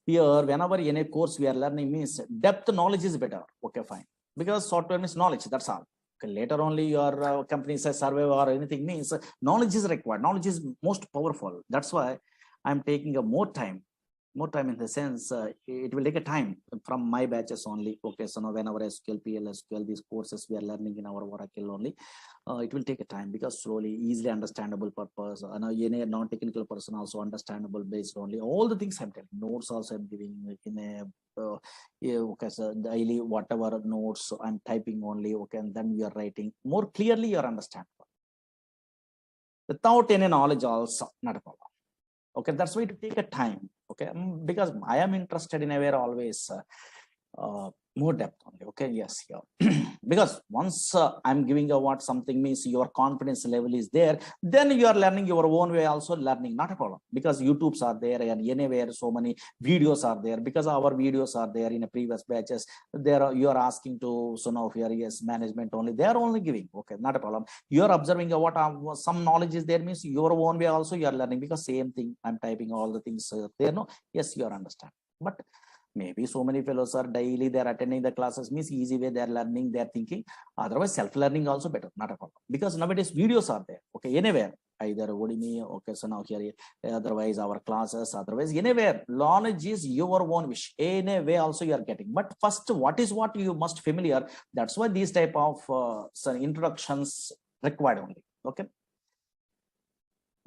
here whenever any course we are learning means depth knowledge is better. Okay, fine, because software means knowledge. That's all. Okay, later only your company says survey or anything means knowledge is required. Knowledge is most powerful. That's why I'm taking a more time in the sense it will take a time from my batches only. Okay, so now whenever SQL, PLSQL, these courses we are learning in our Oracle only, it will take a time because slowly, easily understandable purpose. And any non-technical person also understandable based only. All the things I'm telling, notes also I'm giving in a yeah, okay, so daily whatever notes I'm typing only. Okay, and then we are writing more clearly. You're understandable without any knowledge also not a problem. Okay, that's why to take a time. Okay, because I am interested in a way always more depth only. Okay, yes, yeah. Because once I'm giving a what something means your confidence level is there, then you are learning your own way also learning, not a problem. Because YouTubes are there and anywhere so many videos are there, because our videos are there in a previous batches. There you are asking to so now here yes management only, they are only giving. Okay, not a problem. You are observing what some knowledge is there means your own way also you are learning, because same thing I'm typing all the things there. No, yes, you are understand. But maybe so many fellows are daily they're attending the classes means easy way they're learning, they're thinking. Otherwise self-learning also better, not a problem, because nowadays videos are there. Okay, anywhere, either Udemy, okay, so now here otherwise our classes, otherwise anywhere knowledge is your own wish, anyway also you are getting. But first what you must familiar, that's why these type of introductions required only. Okay,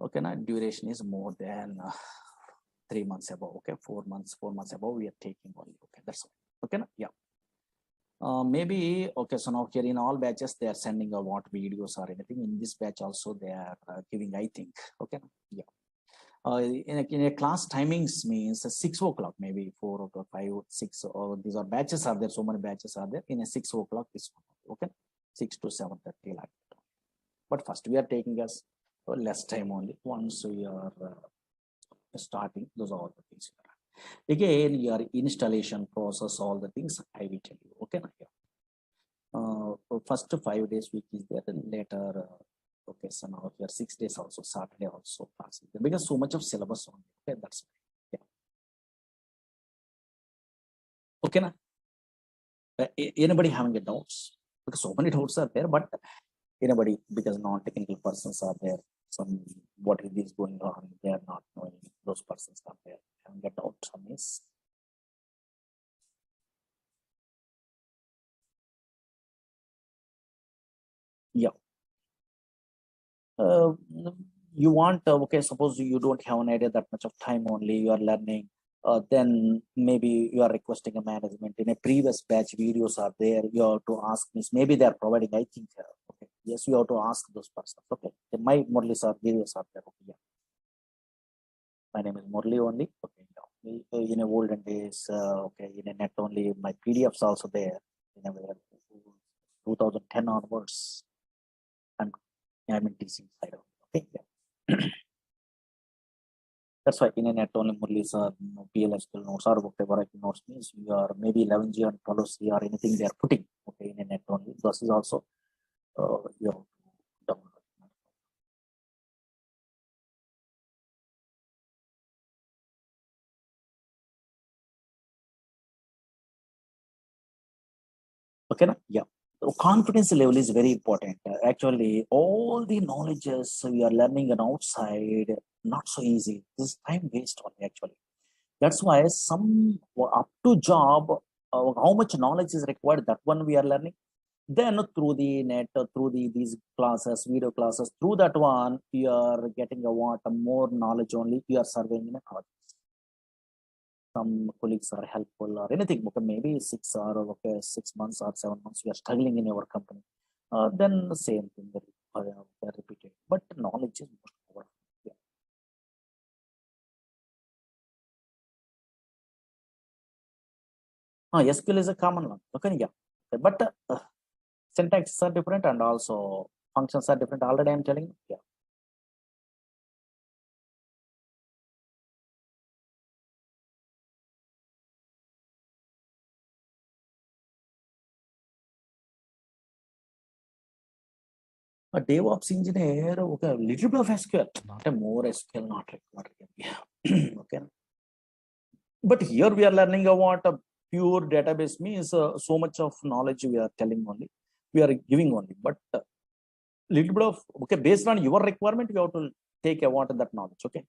okay, now duration is more than 3 months above. Okay, 4 months above we are taking only. Okay, that's all. Okay, yeah. Maybe okay, so now here in all batches they are sending a what videos or anything. In this batch also they are giving, I think. Okay, yeah. In a class timings means 6 o'clock, maybe 4 o'clock, 5, 6, or these are batches are there, so many batches are there. In a 6 o'clock this one. Okay, 6 to 7:30 like that. But first we are taking us less time only. Once we are starting, those are all the things. Again, your installation process, all the things I will tell you. Okay, first 5 days week is there, and later okay, so now here 6 days also, Saturday also class is there, because so much of syllabus on. Okay, that's yeah. Okay, na? Anybody having a doubts? Because so many doubts are there, but anybody, because non-technical persons are there, some what is going on, they are not knowing, those persons are there having a doubt on this. Yeah. Uh, you want okay, suppose you don't have an idea that much of time only you are learning, then maybe you are requesting a management. In a previous batch videos are there, you have to ask me, maybe they are providing, I think. Okay, yes, you have to ask those persons. Okay, my Murali Sir videos are there. Okay, yeah. My name is Murali only. Okay, yeah. In a olden days, okay, in a net only, my PDFs also there in a 2010 onwards. I'm in teaching side. Okay, yeah. That's why in a net only Murali Sir, PLSQL notes or whatever I notes means you are maybe 11G and policy or anything they are putting. Okay, in a net only. This is also you have to download. Okay, na? Yeah. So confidence level is very important. Actually, all the knowledges we are learning on outside, not so easy. This is time waste only actually. That's why some up to job, how much knowledge is required, that one we are learning. Then through the net, through these classes, video classes, through that one, you are getting a what more knowledge only. You are surveying in a college. Some colleagues are helpful or anything. Okay, maybe 6 months or 7 months you are struggling in your company. Then the same thing repeated. But knowledge is most powerful. Yeah. SQL is a common one. Okay, yeah. But syntaxes are different and also functions are different. Already I'm telling you. Yeah. A DevOps engineer, okay, a little bit of SQL, not a more SQL, not required. Yeah. Okay. But here we are learning about a pure database means so much of knowledge we are telling only, we are giving only. But little bit of, okay, based on your requirement, you have to take about that knowledge. Okay.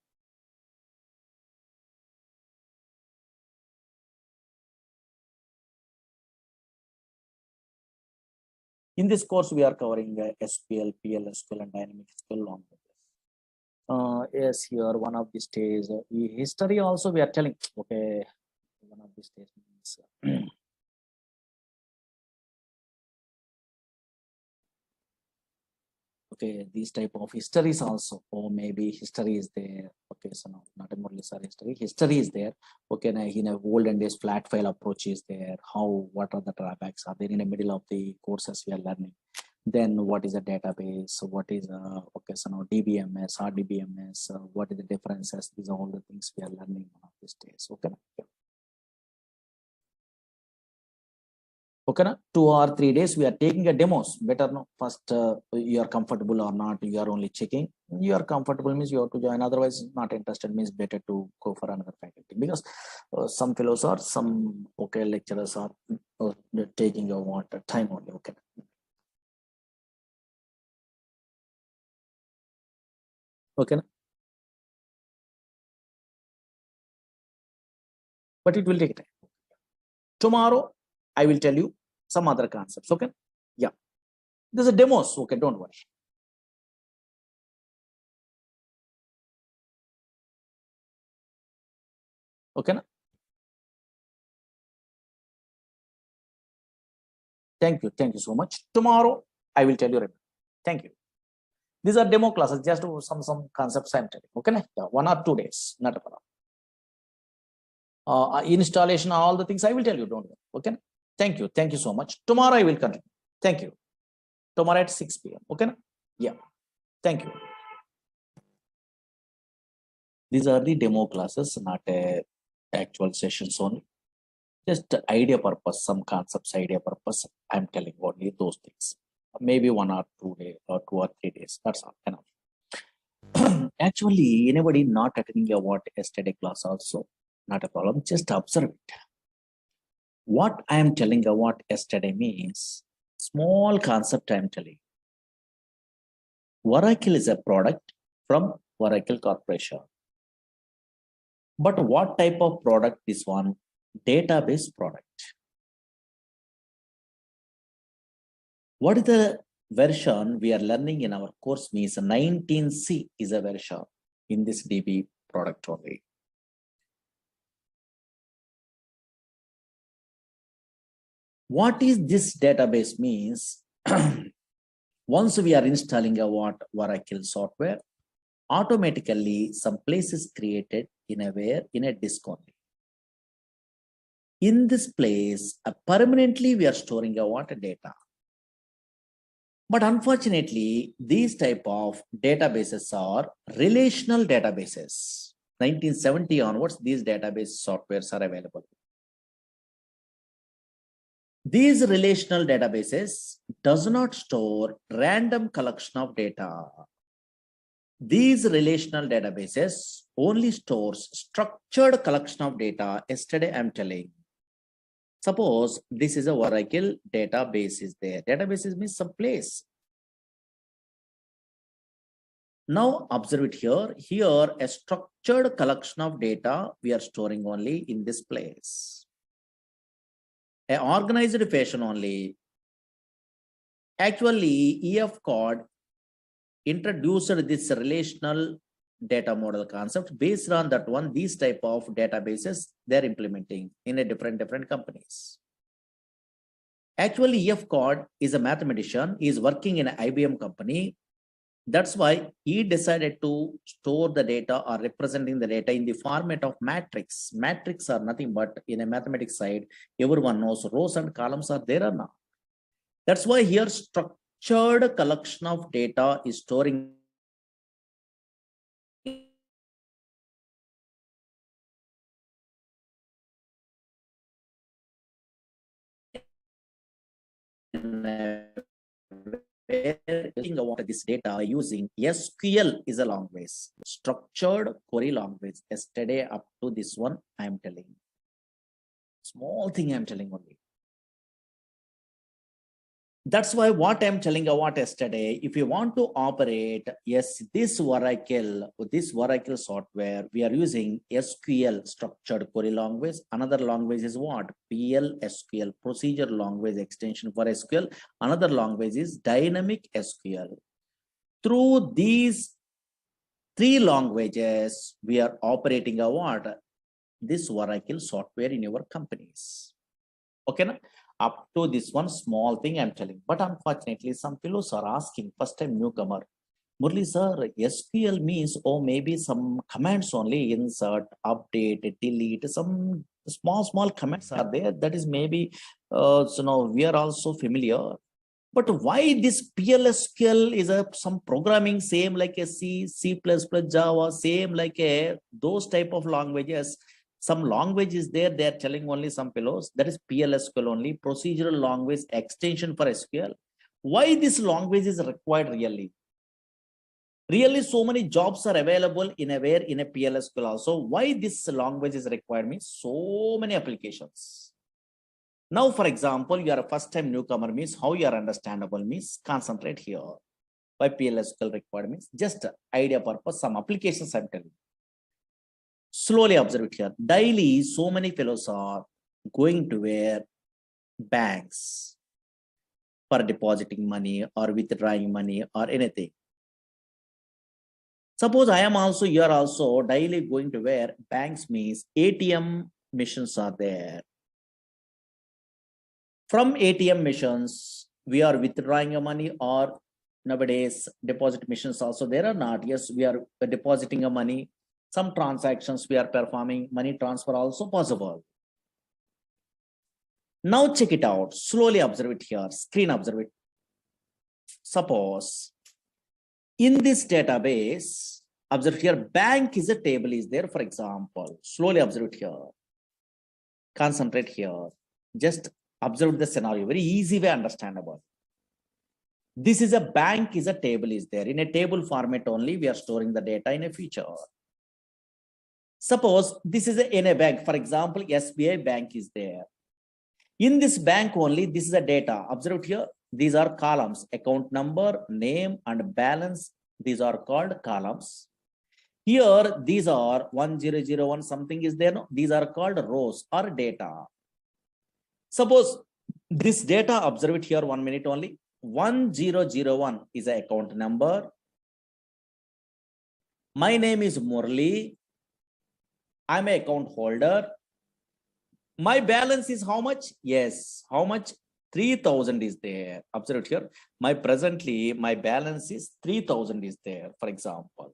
In this course, we are covering SQL, PL, SQL, and dynamic SQL along with this. Yes, here one of these days, history also we are telling. Okay, one of these days means okay, these type of histories also, or maybe history is there. Okay, so no, not a Murali Sir history. History is there. Okay, now in a olden days, flat file approach is there. How, what are the drawbacks are there in the middle of the courses we are learning? Then what is a database? So what is okay, so now DBMS, RDBMS, what is the differences? These are all the things we are learning one of these days. Okay. Okay, na? 2 or 3 days we are taking a demos. Better no. First, you are comfortable or not. You are only checking. You are comfortable means you have to join. Otherwise, not interested means better to go for another faculty, because some fellows are, some okay lecturers are taking a what time only. Okay. Okay, na? But it will take time. Tomorrow, I will tell you some other concepts. Okay. Yeah. There's a demos. Okay. Don't worry. Okay. Na? Thank you. Thank you so much. Tomorrow, I will tell you. Thank you. These are demo classes, just some concepts I'm telling. Okay. Na? Yeah. 1 or 2 days. Not a problem. Installation, all the things I will tell you. Don't worry. Okay. Na? Thank you. Thank you so much. Tomorrow I will continue. Thank you. Tomorrow at 6 p.m. Okay. Na? Yeah. Thank you. These are the demo classes, not actual sessions only. Just idea purpose, some concepts, idea purpose. I'm telling only those things. Maybe 1 or 2 days or 2 or 3 days. That's all. Enough. Actually, anybody not attending a what yesterday class also, not a problem. Just observe it. What I am telling you what yesterday means, small concept I am telling. Oracle is a product from Oracle Corporation. But what type of product is one? Database product. What is the version we are learning in our course means 19C is a version in this DB product only. What is this database means? Once we are installing a what Oracle software, automatically some place is created in a disk only. In this place, permanently we are storing a what data. But unfortunately, these type of databases are relational databases. 1970 onwards, these database softwares are available. These relational databases does not store random collection of data. These relational databases only stores structured collection of data. Yesterday, I'm telling. Suppose this is a Oracle database is there. Databases means some place. Now observe it here. Here, a structured collection of data we are storing only in this place. An organized fashion only. Actually, EF code introduced this relational data model concept. Based on that one, these type of databases they're implementing in a different companies. Actually, EF code is a mathematician. He is working in an IBM company. That's why he decided to store the data or representing the data in the format of matrix. Matrix are nothing but in a mathematics side, everyone knows rows and columns are there or not. That's why here structured collection of data is storing this data using SQL is a language, structured query language. Yesterday up to this one, I am telling. Small thing I'm telling only. That's why what I'm telling about yesterday, if you want to operate, yes, this Oracle software, we are using SQL, structured query language. Another language is what? PLSQL, procedure language extension for SQL. Another language is dynamic SQL. Through these three languages, we are operating a what? This Oracle software in your companies. Okay, na? Up to this one small thing I'm telling, but unfortunately some fellows are asking, first time newcomer, Murali Sir, SQL means, oh, maybe some commands only, insert, update, delete, some small commands are there. That is maybe, we are also familiar. But why this PLSQL is some programming same like a C++, Java, same like a those type of languages. Some language is there, they are telling only some fellows, that is PLSQL only, procedural language extension for SQL. Why this language is required really? Really, so many jobs are available in a PLSQL also. Why this language is required means so many applications. Now, for example, you are a first time newcomer means how you are understandable means concentrate here. Why PLSQL required means just idea purpose, some applications I'm telling. Slowly observe it here. Daily, so many fellows are going to where banks for depositing money or withdrawing money or anything. Suppose I am also, you are also daily going to where banks means ATM machines are there. From ATM machines, we are withdrawing your money, or nowadays deposit machines also there or not. Yes, we are depositing a money. Some transactions we are performing, money transfer also possible. Now check it out. Slowly observe it here. Screen observe it. Suppose in this database, observe here, bank is a table is there, for example. Slowly observe it here. Concentrate here. Just observe the scenario. Very easy way understandable. This is a bank is a table is there. In a table format only, we are storing the data in a feature. Suppose this is in a bank, for example, SBI bank is there. In this bank only, this is a data. Observe here, these are columns, account number, name, and balance. These are called columns. Here, these are 1001, something is there. No? These are called rows or data. Suppose this data, observe it here 1 minute only. 1001 is an account number. My name is Murali. I'm an account holder. My balance is how much? Yes, how much? 3000 is there. Observe here. My balance is 3000 is there, for example.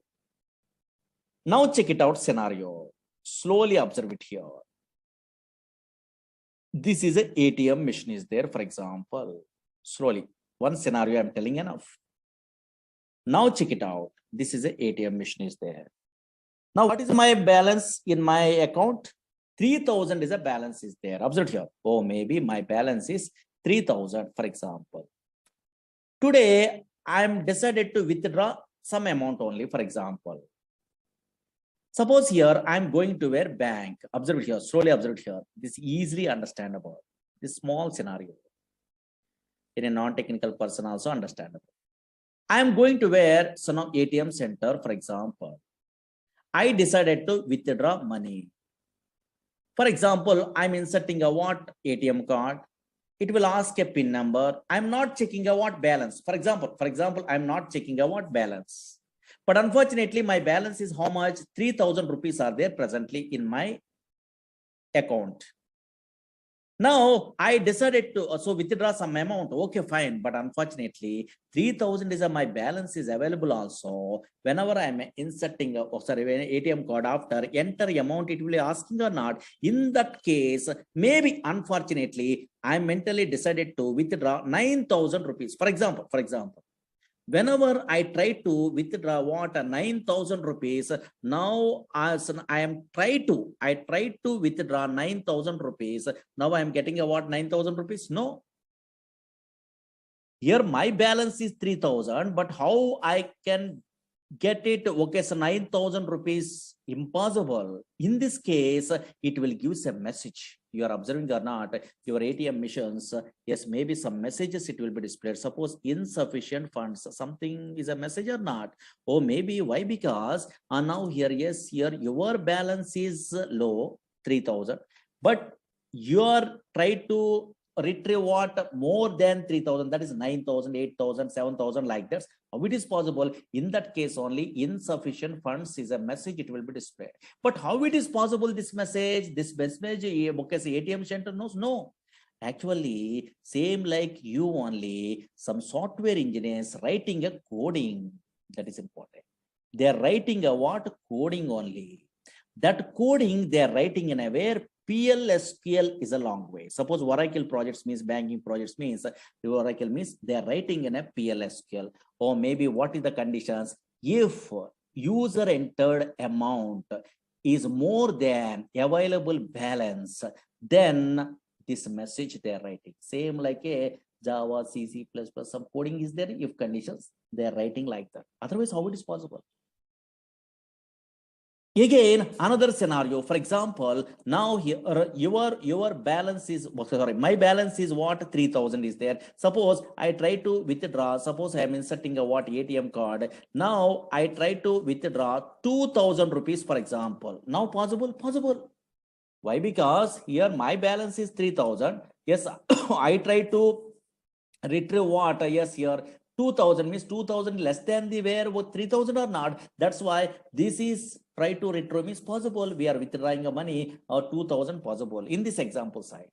Now check it out scenario. Slowly observe it here. This is an ATM machine is there, for example. Slowly. One scenario I'm telling enough. Now check it out. This is an ATM machine is there. Now, what is my balance in my account? 3000 is a balance is there. Observe here. Oh, maybe my balance is 3000, for example. Today, I'm decided to withdraw some amount only, for example. Suppose here, I'm going to where bank. Observe it here. Slowly observe it here. This is easily understandable. This small scenario. In a non-technical person also understandable. I'm going to where some ATM center, for example. I decided to withdraw money. For example, I'm inserting a what ATM card. It will ask a PIN number. I'm not checking a what balance. For example, I'm not checking a what balance. But unfortunately, my balance is how much? 3000 rupees are there presently in my account. Now I decided to so withdraw some amount. Okay, fine. But unfortunately, 3,000 is my balance is available also. Whenever I'm inserting when ATM card after enter amount, it will be asking or not. In that case, maybe unfortunately, I mentally decided to withdraw 9,000 rupees. For example, whenever I try to withdraw what 9,000 rupees, now as I try to withdraw 9,000 rupees. Now I am getting a what 9,000 rupees? No. Here my balance is 3,000, but how I can get it? Okay, so 9,000 rupees impossible. In this case, it will give a message. You are observing or not, your ATM machines, yes, maybe some messages it will be displayed. Suppose insufficient funds, something is a message or not. Or maybe why? Because now here, yes, here your balance is low, 3,000, but you are trying to retrieve what more than 3,000, that is 9,000, 8,000, 7,000 like that. How it is possible? In that case only insufficient funds is a message, it will be displayed. But how it is possible this message okay, say ATM center knows? No. Actually, same like you only, some software engineers writing a coding, that is important. They are writing a what? Coding only. That coding they are writing in a where PLSQL is a long way. Suppose Oracle projects means banking projects means Oracle means they are writing in a PLSQL. Or maybe what is the conditions? If user entered amount is more than available balance, then this message they are writing. Same like a Java, C++, some coding is there. If conditions, they are writing like that. Otherwise, how it is possible? Again, another scenario, for example, now here your balance is, sorry, my balance is what 3,000 is there. Suppose I try to withdraw, suppose I am inserting a what ATM card. Now I try to withdraw 2,000 rupees, for example. Now possible. Why? Because here my balance is 3,000. Yes, I try to retrieve what? Yes, here 2,000 means 2,000 less than the where 3,000 or not. That's why this is try to retrieve is possible. We are withdrawing a money or 2,000 possible in this example side.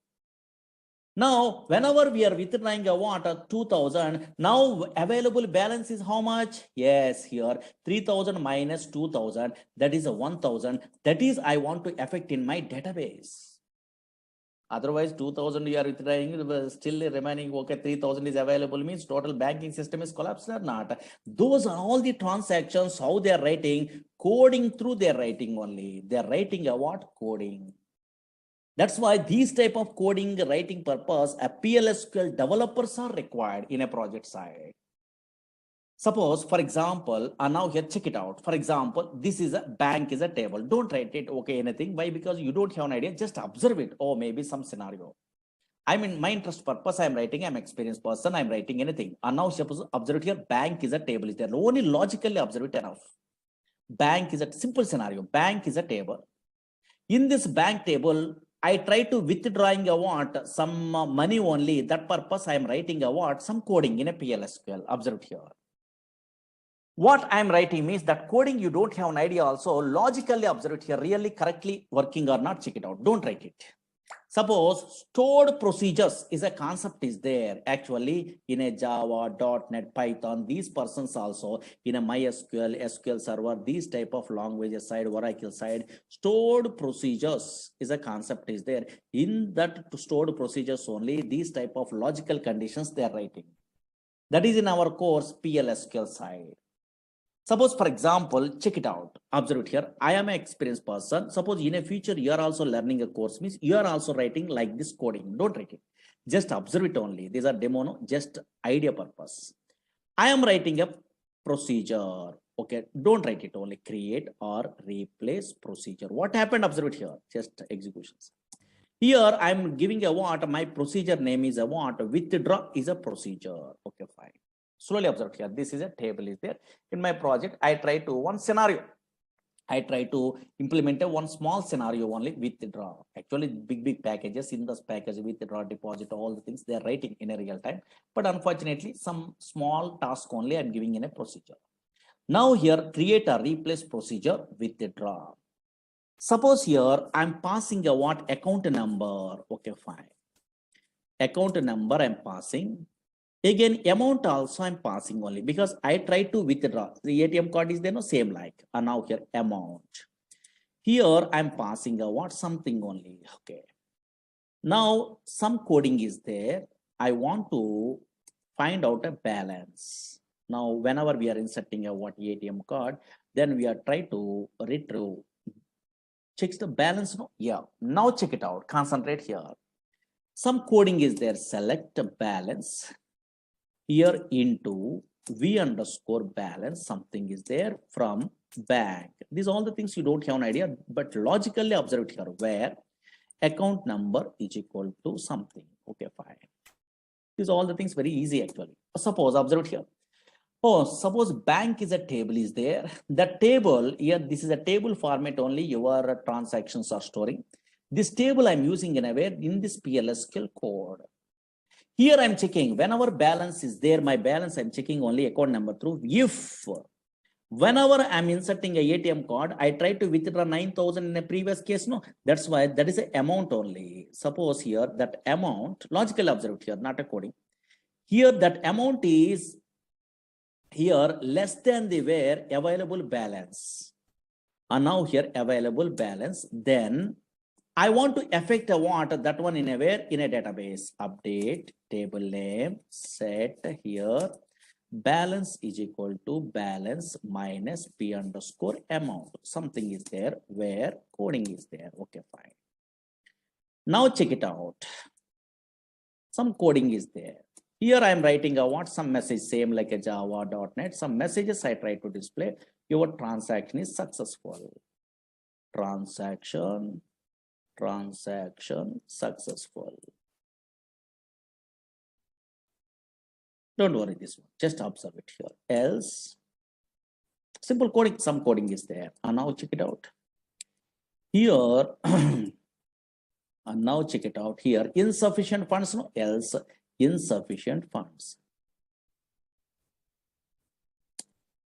Now, whenever we are withdrawing a what 2,000, now available balance is how much? Yes, here 3,000 minus 2,000, that is a 1,000. That is I want to affect in my database. Otherwise, 2,000 you are withdrawing, still remaining, okay, 3,000 is available means total banking system is collapsed or not. Those are all the transactions, how they are writing, coding through their writing only. They are writing a what? Coding. That's why these type of coding writing purpose, a PLSQL developers are required in a project side. Suppose, for example, now here check it out. For example, this is a bank is a table. Don't write it, okay, anything. Why? Because you don't have an idea. Just observe it. Or maybe some scenario. I mean, my interest purpose, I'm writing, I'm experienced person, I'm writing anything. And now suppose observe it here, bank is a table. Is there only logically observe it enough. Bank is a simple scenario. Bank is a table. In this bank table, I try to withdrawing a what? Some money only. That purpose, I'm writing a what? Some coding in a PLSQL. Observe here. What I'm writing means that coding you don't have an idea also. Logically observe it here, really correctly working or not, check it out. Don't write it. Suppose stored procedures is a concept is there actually in a Java, .NET, Python. These persons also in a MySQL, SQL Server, these type of languages side, Oracle side, stored procedures is a concept is there. In that stored procedures only, these type of logical conditions they are writing. That is in our course PLSQL side. Suppose, for example, check it out. Observe it here. I am an experienced person. Suppose in a future, you are also learning a course, means you are also writing like this coding. Don't write it. Just observe it only. These are demo, no? Just idea purpose. I am writing a procedure. Okay, don't write it only. Create or replace procedure. What happened? Observe it here. Just executions. Here, I'm giving a what? My procedure name is a what? Withdraw is a procedure. Okay, fine. Slowly observe here. This is a table is there. In my project, I try to one scenario. I try to implement a one small scenario only withdraw. Actually, big packages in this package withdraw, deposit, all the things they are writing in a real time. But unfortunately, some small task only I'm giving in a procedure. Now here, create a replace procedure withdraw. Suppose here I'm passing a what account number. Okay, fine. account number I'm passing. Again, amount also I'm passing only because I try to withdraw. The ATM card is there, no same like. And now here amount. Here I'm passing a what something only. Okay. Now some coding is there. I want to find out a balance. Now, whenever we are inserting a what ATM card, then we are trying to retrieve. Checks the balance. No, yeah. Now check it out. Concentrate here. Some coding is there. Select a balance. Here into V underscore balance, something is there from bank. These are all the things you don't have an idea, but logically observe here where account number is equal to something. Okay, fine. These are all the things very easy actually. Suppose observe here. Oh, suppose bank is a table is there. The table here, this is a table format only. Your transactions are storing. This table I'm using in a way in this PLSQL code. Here I'm checking whenever balance is there, my balance I'm checking only account number through. If whenever I'm inserting a ATM card, I try to withdraw 9,000 in a previous case. No, that's why that is an amount only. Suppose here that amount, logically observed here, not a coding. Here that amount is here less than the where available balance. And now here available balance, then I want to affect a what that one in a where in a database. Update table name, set here balance is equal to balance minus P underscore amount. Something is there where coding is there. Okay, fine. Now check it out. Some coding is there. Here I am writing a what some message same like a Java.NET. Some messages I try to display. Your transaction is successful. Transaction successful. Don't worry this one, just observe it here. Else, simple coding, some coding is there. And now check it out. Here, and now check it out here. Insufficient funds, no, else insufficient funds.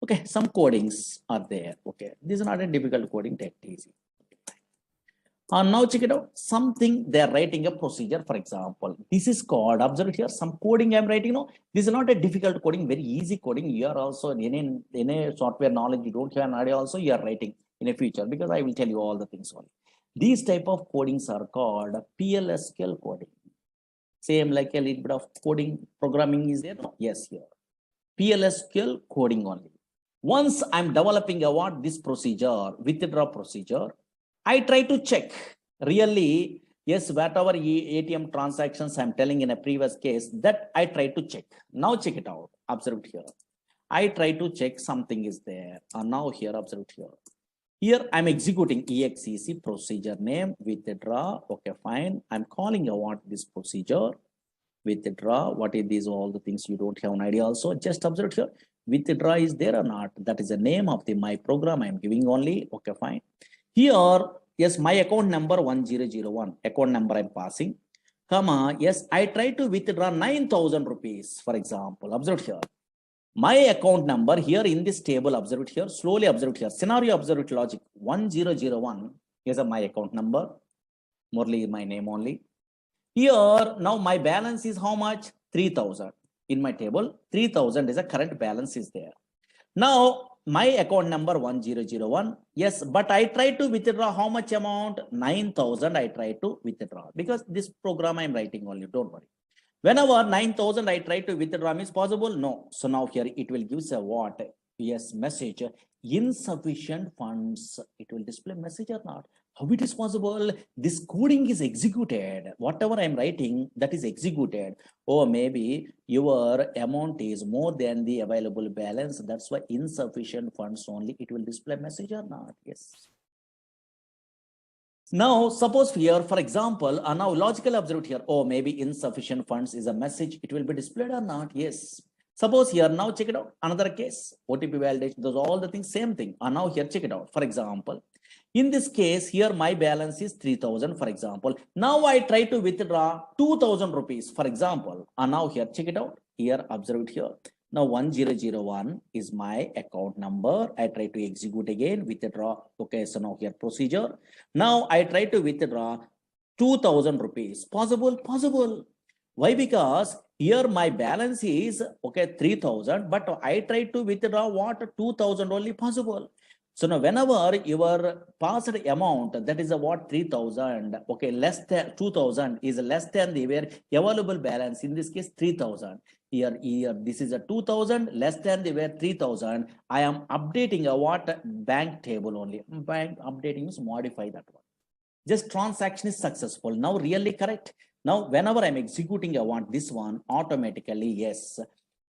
Okay, some codings are there. Okay, this is not a difficult coding, take it easy. And now check it out. Something they are writing a procedure, for example. This is called, observe here, some coding I'm writing. No, this is not a difficult coding, very easy coding. You are also in a software knowledge, you don't have an idea also, you are writing in a future because I will tell you all the things only. These type of codings are called PLSQL coding. Same like a little bit of coding programming is there. No? Yes, here. PLSQL coding only. Once I'm developing a what this procedure, withdraw procedure, I try to check really, yes, whatever ATM transactions I'm telling in a previous case that I try to check. Now check it out. Observe here. I try to check something is there. And now here, observe here. Here I'm executing exec procedure name withdraw. Okay, fine. I'm calling a what this procedure withdraw. What is these all the things you don't have an idea also. Just observe here. Withdraw is there or not? That is the name of the my program I'm giving only. Okay, fine. Here, yes, my account number 1001, account number I'm passing, comma, yes, I try to withdraw 9,000 rupees, for example. Observe here. My account number here in this table, observe it here, slowly observe it here. Scenario, observe it logic. 1001 is my account number. Murali is my name only. Here, now my balance is how much? 3,000. In my table, 3,000 is a current balance is there. Now, my account number 1001, yes, but I try to withdraw how much amount? 9,000 I try to withdraw because this program I'm writing only, don't worry. Whenever 9,000 I try to withdraw is possible? No. So now here it will give a what? Yes, message, insufficient funds. It will display message or not. How it is possible? This coding is executed. Whatever I'm writing, that is executed. Or maybe your amount is more than the available balance. That's why insufficient funds only. It will display message or not. Yes. Now, suppose here, for example, now logical observed here. Oh, maybe insufficient funds is a message. It will be displayed or not. Yes. Suppose here, now check it out. Another case, OTP validation, those all the things, same thing. And now here, check it out. For example, in this case, here my balance is 3,000, for example. Now I try to withdraw 2,000 rupees, for example. And now here, check it out. Here, observe it here. Now 1001 is my account number. I try to execute again, withdraw. Okay, so now here procedure. Now I try to withdraw 2,000 rupees. Possible, possible. Why? Because here my balance is okay 3,000, but I try to withdraw what 2,000 only possible. So now whenever your passed amount, that is a what 3,000, okay, less than 2,000 is less than the where available balance, in this case 3,000. Here this is a 2,000 less than the where 3,000. I am updating a what bank table only. Bank updating is modify that one. Just transaction is successful. Now really correct. Now whenever I'm executing, I want this one automatically, yes,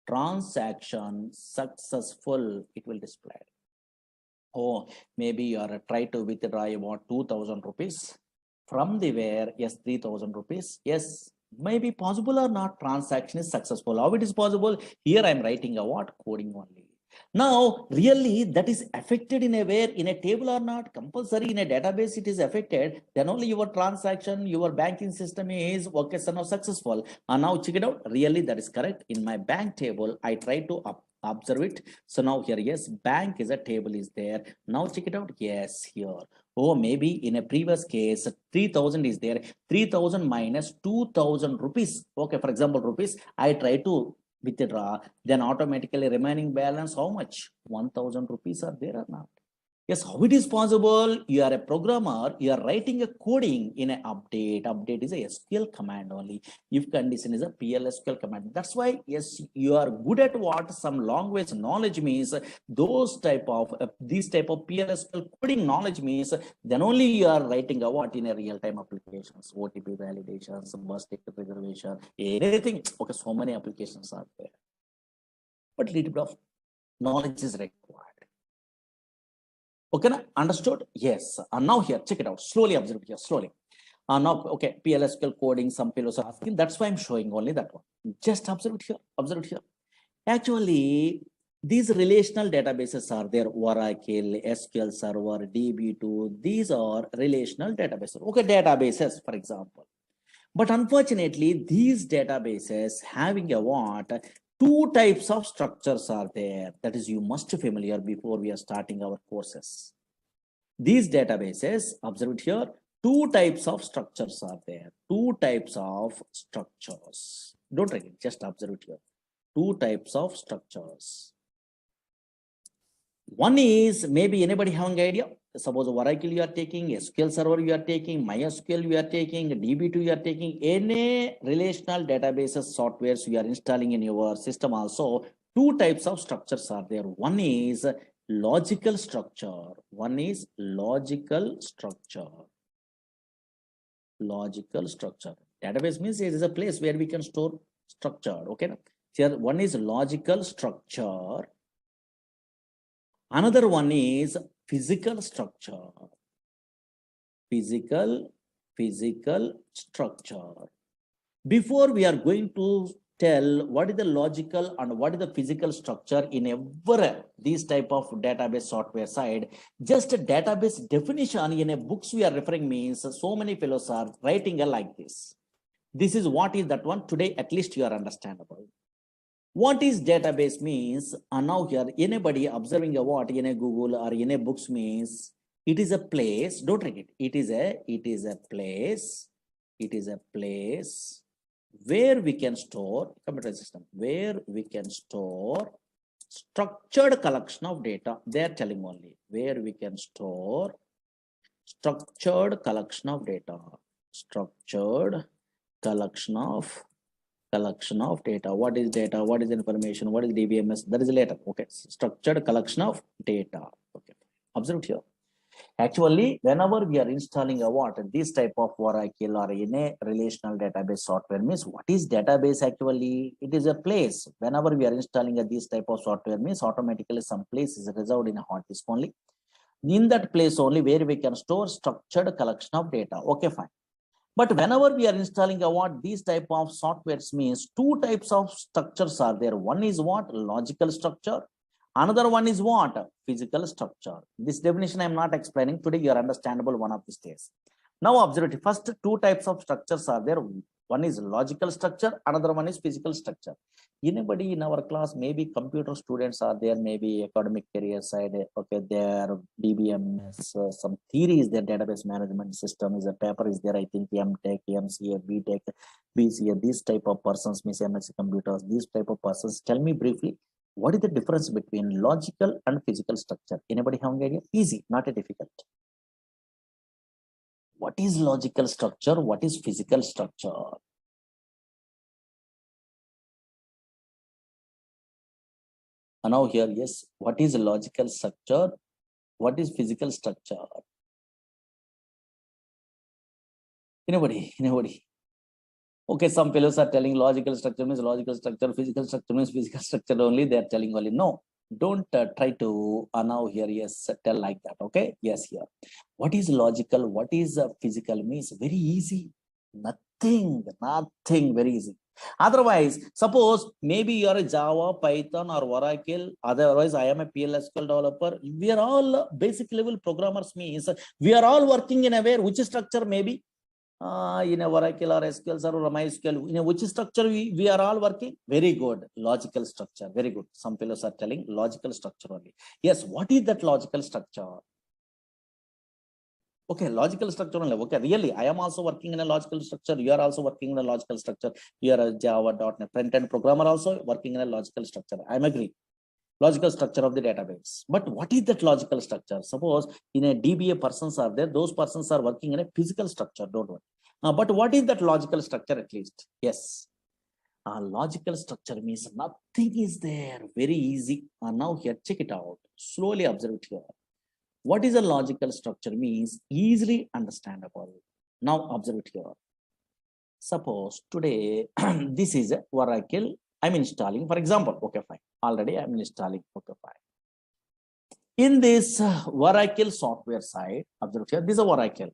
transaction successful, it will display. Oh, maybe you are try to withdraw about 2,000 rupees from the where, yes, 3,000 rupees, yes, maybe possible or not, transaction is successful. How it is possible? Here I'm writing a what coding only. Now really that is affected in a where, in a table or not, compulsory in a database it is affected, then only your transaction, your banking system is okay, so now successful. And now check it out, really that is correct. In my bank table I try to observe it. So now here, yes, bank is a table is there. Now check it out, yes, here. Oh, maybe in a previous case 3,000 is there, 3,000 minus 2,000 rupees, okay, for example rupees, I try to withdraw, then automatically remaining balance how much, 1,000 rupees are there or not? Yes, how it is possible? You are a programmer, you are writing a coding in an update. Update is a SQL command only. If condition is a PLSQL command. That's why, yes, you are good at what some language knowledge means. Those type of this type of PLSQL coding knowledge means, then only you are writing a what in a real-time applications, OTP validations, bus ticket reservation, anything. Okay, so many applications are there. But little bit of knowledge is required. Okay, understood? Yes. And now here, check it out. Slowly observe here, slowly. Now, okay, PLSQL coding, some fellows are asking. That's why I'm showing only that one. Just observe it here. Observe it here. Actually, these relational databases are there. Oracle, SQL Server, DB2. These are relational databases. Okay, databases, for example. But unfortunately, these databases having a what? Two types of structures are there. That is, you must be familiar before we are starting our courses. These databases, observe it here, two types of structures are there. Two types of structures. Don't write it, just observe it here. Two types of structures. One is, maybe anybody having idea? Suppose Oracle you are taking, SQL Server you are taking, MySQL you are taking, DB2 you are taking, any relational databases softwares you are installing in your system also, two types of structures are there. One is logical structure. One is logical structure. Logical structure. Database means it is a place where we can store structure. Okay. Here one is logical structure. Another one is physical structure. Physical structure. Before we are going to tell what is the logical and what is the physical structure in every these type of database software side, just a database definition in a books we are referring means so many fellows are writing like this. This is what is that one. Today at least you are understandable. What is database means, and now here anybody observing a what in a Google or in a books means it is a place. Don't read it. It is a place. It is a place where we can store computer system, where we can store structured collection of data. They are telling only where we can store structured collection of data. Structured collection of data. What is data? What is information? What is DBMS? That is later. Okay. Structured collection of data. Okay. Observe here. Actually, whenever we are installing a what, this type of Oracle or in a relational database software means what is database actually? It is a place. Whenever we are installing this type of software means automatically some place is reserved in a hard disk only. In that place only where we can store structured collection of data. Okay, fine. But whenever we are installing a what, these type of softwares means two types of structures are there. One is what? Logical structure. Another one is what? Physical structure. This definition I am not explaining. Today you are understandable one of these days. Now observe it. First two types of structures are there. One is logical structure, another one is physical structure. Anybody in our class, maybe computer students are there, maybe academic career side, okay, there DBMS, some theories, their database management system is a paper is there, I think MTech, MCA, BTech, BCA, these type of persons, Miss MSc computers, these type of persons. Tell me briefly, what is the difference between logical and physical structure? Anybody have an idea? Easy, not a difficult. What is logical structure? What is physical structure? And now here, yes, what is logical structure? What is physical structure? Anybody? Anybody? Okay, some fellows are telling logical structure means logical structure, physical structure means physical structure only. They are telling only no. Don't try to now here, yes, tell like that. Okay, yes, here. What is logical? What is physical means very easy. Nothing, very easy. Otherwise, suppose maybe you are a Java, Python, or Oracle. Otherwise, I am a PLSQL developer. We are all basic level programmers. Means we are all working in a way which structure maybe. In a Oracle or SQL Server or MySQL, in a which structure we are all working? Very good. Logical structure. Very good. Some fellows are telling logical structure only. Yes, what is that logical structure? Okay, logical structure only. Okay, really, I am also working in a logical structure. You are also working in a logical structure. You are a Java.NET front-end programmer also working in a logical structure. I am agree. Logical structure of the database. But what is that logical structure? Suppose in a DBA persons are there, those persons are working in a physical structure, don't worry. But what is that logical structure at least? Yes. Logical structure means nothing is there. Very easy. Now here, check it out. Slowly observe it here. What is a logical structure means easily understandable. Now observe it here. Suppose today, this is a Oracle. I'm installing, for example, okay, fine. Already I'm installing, okay, fine. In this Oracle software side, observe here, this is a Oracle.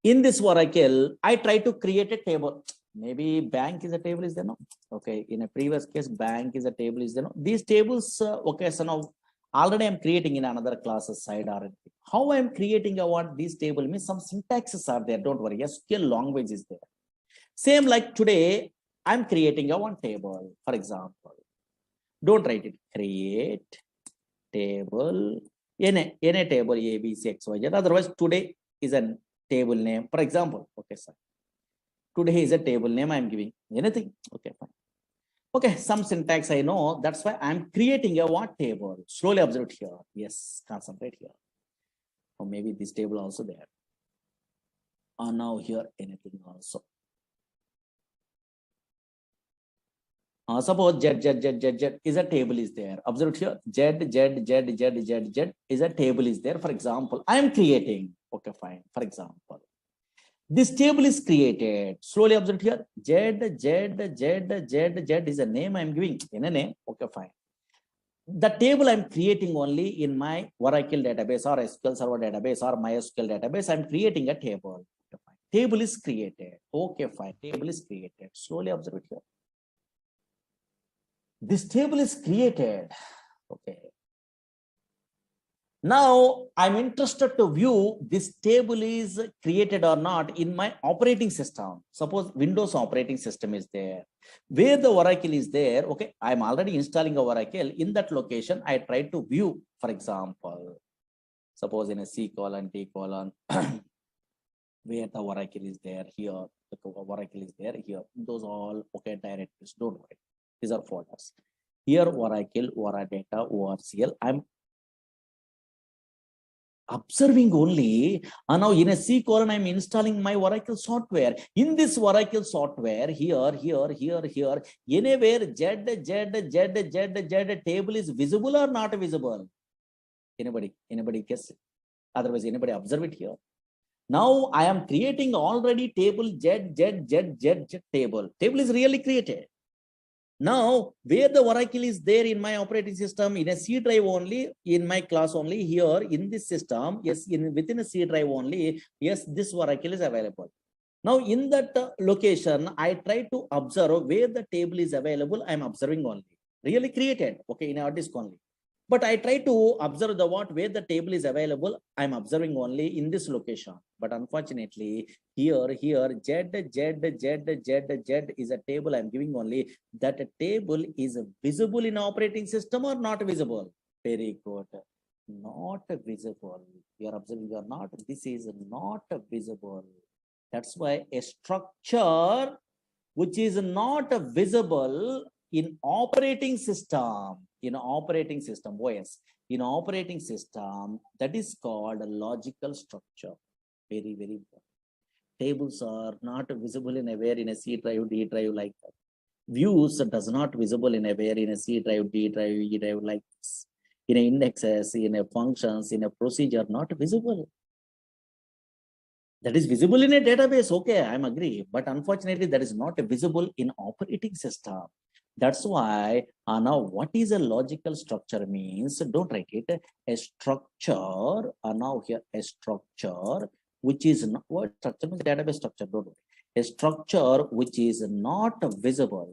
In this Oracle, I try to create a table. Maybe bank is a table, is there no? Okay, in a previous case, bank is a table, is there no? These tables, okay, so now already I'm creating in another classes side or anything. How I'm creating I want this table means some syntaxes are there, don't worry. SQL language is there. Same like today, I'm creating a one table, for example. Don't write it. Create table in a table A, B, C, X, Y, Z. Otherwise, today is a table name. For example, okay, sir. Today is a table name I'm giving. Anything? Okay, fine. Okay, some syntax I know. That's why I'm creating a what table. Slowly observe it here. Yes, concentrate here. Or maybe this table also there. Or now here anything also. Suppose Z is a table is there. Observe here. Z is a table is there. For example, I am creating. Okay, fine. For example, this table is created. Slowly observe here. Z is a name I am giving. In a name. Okay, fine. The table I'm creating only in my Oracle database or SQL Server database or MySQL database. I'm creating a table. Okay, fine. Table is created. Okay, fine. Table is created. Slowly observe it here. This table is created. Okay. Now I'm interested to view this table is created or not in my operating system. Suppose Windows operating system is there. Where the Oracle is there, okay, I'm already installing a Oracle. In that location, I try to view, for example, suppose in a C colon, D colon, where the Oracle is there, here, the Oracle is there, here. Those all, okay, directories, don't worry. These are folders. Here, Oracle, Oradata, ORCL. I'm observing only. And now in a C colon, I'm installing my Oracle software. In this Oracle software, here, anywhere Z table is visible or not visible? Anybody guess it? Otherwise, anybody observe it here? Now I am creating already table Z table. Table is really created. Now, where the Oracle is there in my operating system, in a C drive only, in my class only, here in this system, yes, within a C drive only, yes, this Oracle is available. Now, in that location, I try to observe where the table is available. I'm observing only. Really created, okay, in our disk only. But I try to observe the what where the table is available. I'm observing only in this location. But unfortunately, here, Z is a table I'm giving only. That table is visible in operating system or not visible? Very good. Not visible. You are observing, you are not. This is not visible. That's why a structure which is not visible in operating system, OS, in operating system, that is called a logical structure. Very, very important. Tables are not visible in a where in a C drive, D drive like that. Views does not visible in a where in a C drive, D drive, E drive like this. In a indexes, in a functions, in a procedure, not visible. That is visible in a database, okay, I'm agree, but unfortunately that is not visible in operating system. That's why now what is a logical structure means, don't write it, a structure, now here a structure which is not, what structure means database structure, don't worry. A structure which is not visible,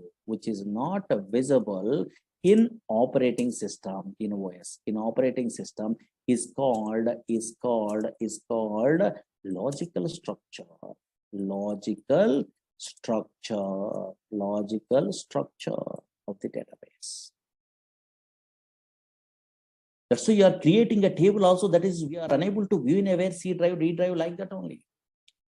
in operating system, in OS, in operating system is called logical structure, logical structure of the database. That's why you are creating a table also, that is we are unable to view in a where C drive, D drive like that only.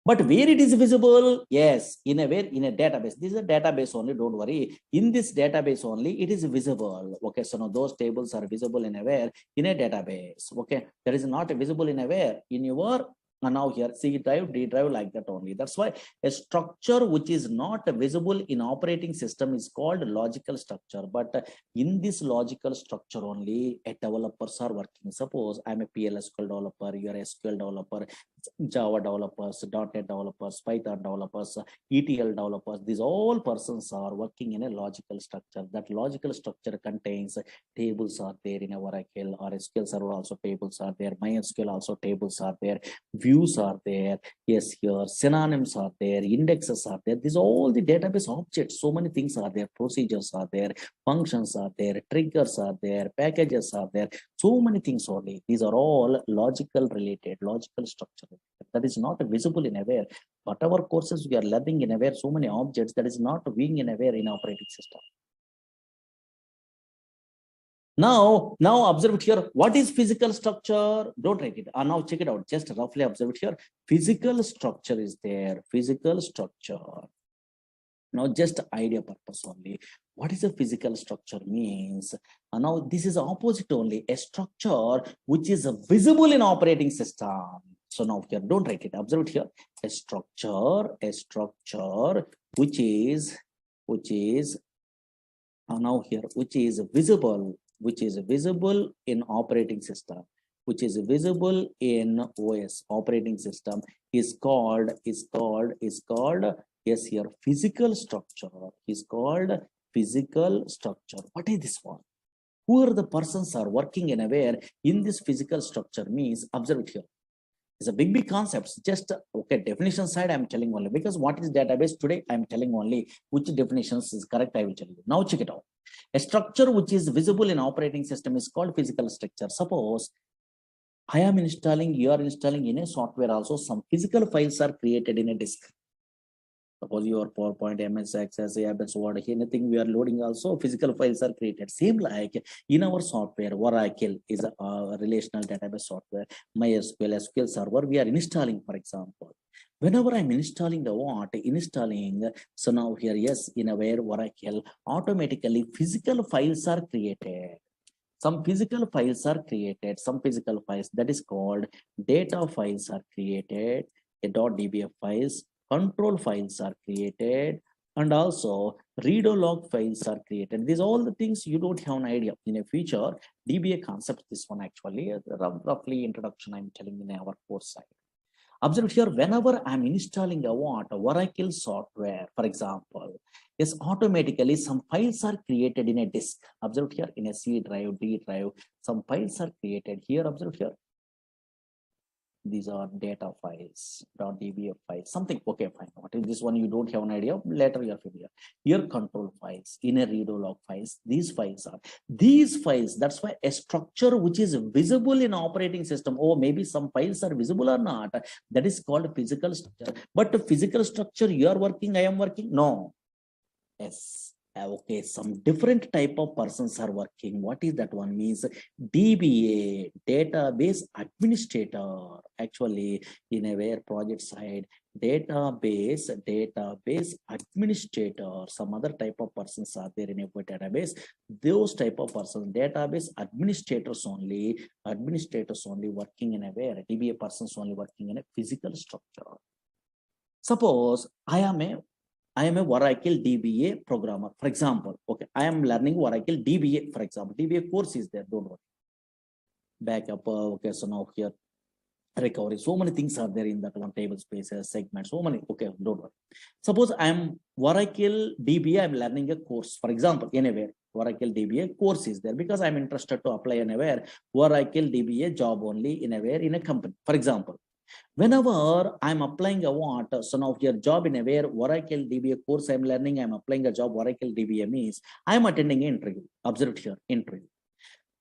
But where it is visible, yes, in a database. This is a database only, don't worry. In this database only, it is visible. Okay, so now those tables are visible in a where in a database. Okay, that is not visible in a where in your now here C drive, D drive like that only. That's why a structure which is not visible in operating system is called logical structure. But in this logical structure only, developers are working. Suppose I'm a PLSQL developer, you are a SQL developer, Java developers, .NET developers, Python developers, ETL developers. These all persons are working in a logical structure. That logical structure contains tables are there in a Oracle or SQL Server also tables are there. MySQL also tables are there. Views are there. Yes, here synonyms are there. Indexes are there. These all the database objects. So many things are there. Procedures are there. Functions are there. Triggers are there. Packages are there. So many things only. These are all logical related, logical structure. That is not visible in aware. Whatever courses we are learning in aware, so many objects that is not being in aware in operating system. Now observe it here. What is physical structure? Don't write it. Now check it out. Just roughly observe it here. Physical structure is there. Physical structure. Now just idea purpose only. What is a physical structure means? Now this is opposite only. A structure which is visible in operating system. So now here, don't write it. Observe it here. A structure which is now here, which is visible in operating system, which is visible in OS operating system is called yes here physical structure is called physical structure. What is this one? Who are the persons are working in aware in this physical structure means? Observe it here. It's a big concepts. Just okay, definition side I'm telling only, because what is database today I'm telling only which definitions is correct I will tell you. Now check it out. A structure which is visible in operating system is called physical structure. Suppose I am installing, you are installing in a software also, some physical files are created in a disk. Suppose your PowerPoint, MS Access, ABS, Word, anything we are loading also, physical files are created. Same like in our software, Oracle is a relational database software. MySQL, SQL Server, we are installing, for example. Whenever I'm installing the what, so now here, yes, in aware Oracle, automatically physical files are created. Some physical files are created, some physical files that is called data files are created, a .dbf files, control files are created, and also read or log files are created. These all the things you don't have an idea. In a future, DBA concept, this one actually, roughly introduction I'm telling in our course side. Observe here, whenever I'm installing a Oracle software, for example, yes, automatically some files are created in a disk. Observe here in a C drive, D drive, some files are created here. Observe here. These are data files, .dbf files, something. Okay, fine. What is this one? You don't have an idea. Later you are familiar. Here, control files, inner redo log files. These files are these files. That's why a structure which is visible in operating system. Oh, maybe some files are visible or not. That is called physical structure. But the physical structure you are working, I am working. No. Yes. Okay, some different type of persons are working. What is that one? Means DBA, database administrator. Actually, in a where project side, database administrator. Some other type of persons are there in a database. Those type of persons, database administrators only working in a where DBA persons only working in a physical structure. Suppose I am a Oracle DBA programmer, for example. Okay, I am learning Oracle DBA, for example. DBA course is there, don't worry. Backup, okay, so now here, recovery, so many things are there in that one, table spaces, segments, so many, okay, don't worry. Suppose I am Oracle DBA, I'm learning a course, for example, anywhere, Oracle DBA course is there because I'm interested to apply anywhere, Oracle DBA job only anywhere in a company, for example. Whenever I'm applying a what, so now your job in a where Oracle DBA course I'm learning, I'm applying a job Oracle DBA means I'm attending an interview. Observe here, interview.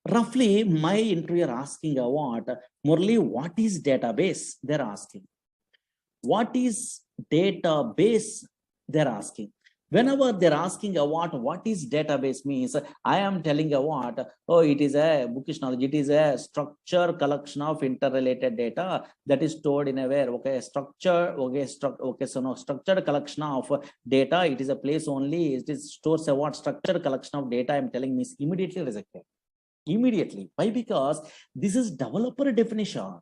Roughly, my interviewer asking a what, Murali, what is database? They're asking. What is database? They're asking. Whenever they're asking a what is database means, I am telling a what, oh, it is a bookish knowledge, it is a structure collection of interrelated data that is stored in a where, okay, structure, okay, so no, structured collection of data, it is a place only, it is stores a what, structured collection of data, I'm telling means immediately rejected. Immediately. Why? Because this is developer definition.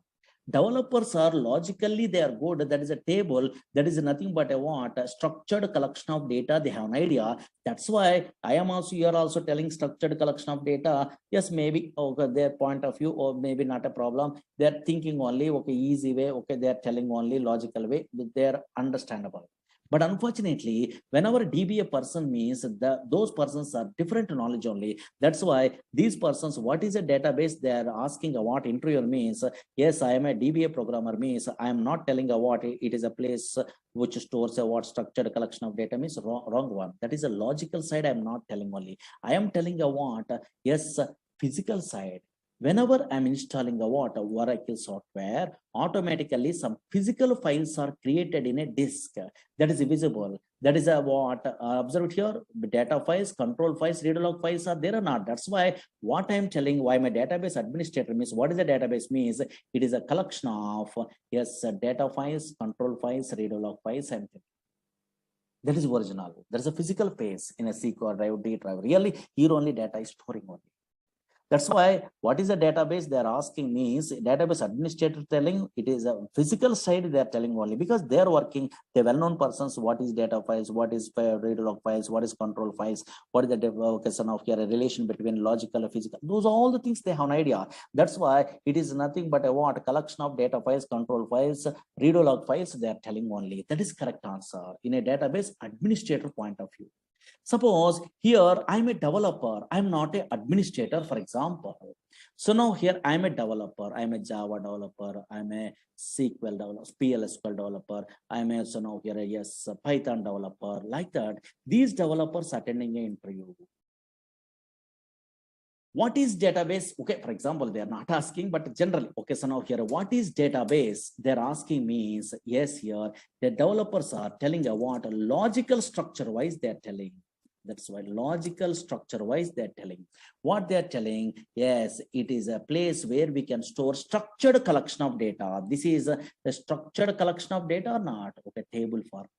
Developers are logically they are good. That is a table. That is nothing but a what? A structured collection of data. They have an idea. That's why I am also, you are also telling structured collection of data. Yes, maybe okay, their point of view, or maybe not a problem. They're thinking only, okay, easy way. Okay, they're telling only logical way. They're understandable. But unfortunately, whenever DBA person means those persons are different knowledge only. That's why these persons, what is a database? They are asking what interviewer means. Yes, I am a DBA programmer means I am not telling what it is a place which stores a what structured collection of data means wrong one. That is a logical side. I am not telling only. I am telling a what? Yes, physical side. Whenever I'm installing a what, a Oracle software, automatically some physical files are created in a disk that is visible. That is a what, observe here, data files, control files, read log files are there or not. That's why what I'm telling, why my database administrator means, what is a database means, it is a collection of, yes, data files, control files, read log files, and that is original. There is a physical phase in a SQL drive, D drive. Really, here only data is storing only. That's why what is a database they're asking means database administrator telling it is a physical side they're telling only because they're working, the well-known persons, what is data files, what is read log files, what is control files, what is the devocation of your relation between logical and physical. Those are all the things they have an idea. That's why it is nothing but a what, collection of data files, control files, read log files they're telling only. That is correct answer in a database administrator point of view. Suppose here I'm a developer, I'm not an administrator, for example. So now here I'm a developer, I'm a Java developer, I'm a SQL developer, PLSQL developer, I'm a, so now here, yes, a Python developer, like that. These developers attending an interview. What is database? Okay, for example, they are not asking, but generally, okay, so now here, what is database? They're asking means, yes, here, the developers are telling a what, a logical structure wise, they're telling. That's why logical structure wise they're telling. What they're telling, yes, it is a place where we can store structured collection of data. This is a structured collection of data or not? Okay, table format.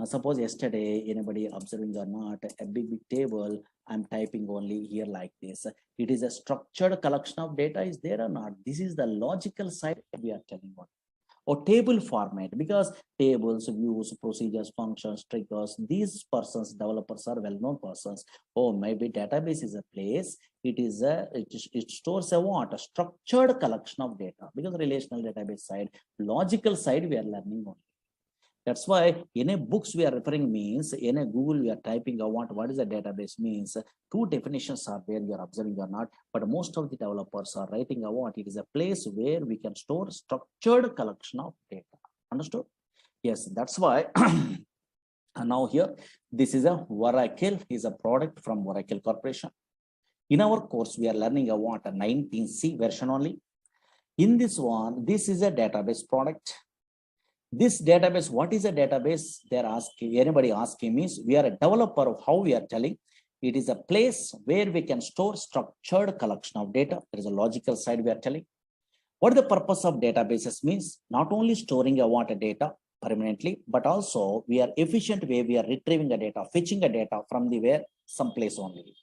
Suppose yesterday, anybody observing or not, a big table, I'm typing only here like this. It is a structured collection of data is there or not? This is the logical side we are telling about. Or table format, because tables, views, procedures, functions, triggers, these persons, developers are well-known persons. Oh, maybe database is a place, it stores a what? A structured collection of data, because relational database side, logical side we are learning only. That's why in a books we are referring means in a Google we are typing what is a database means. Two definitions are there, you are observing or not, but most of the developers are writing what it is a place where we can store structured collection of data. Understood? Yes, that's why and now here this is a Oracle is a product from Oracle Corporation. In our course we are learning what a 19C version only. In this one, this is a database product. This database, what is a database? They're asking, anybody asking means we are a developer of how we are telling. It is a place where we can store structured collection of data. There is a logical side we are telling. What the purpose of databases means? Not only storing a data permanently, but also we are efficient way we are retrieving the data, fetching the data from the where some place only.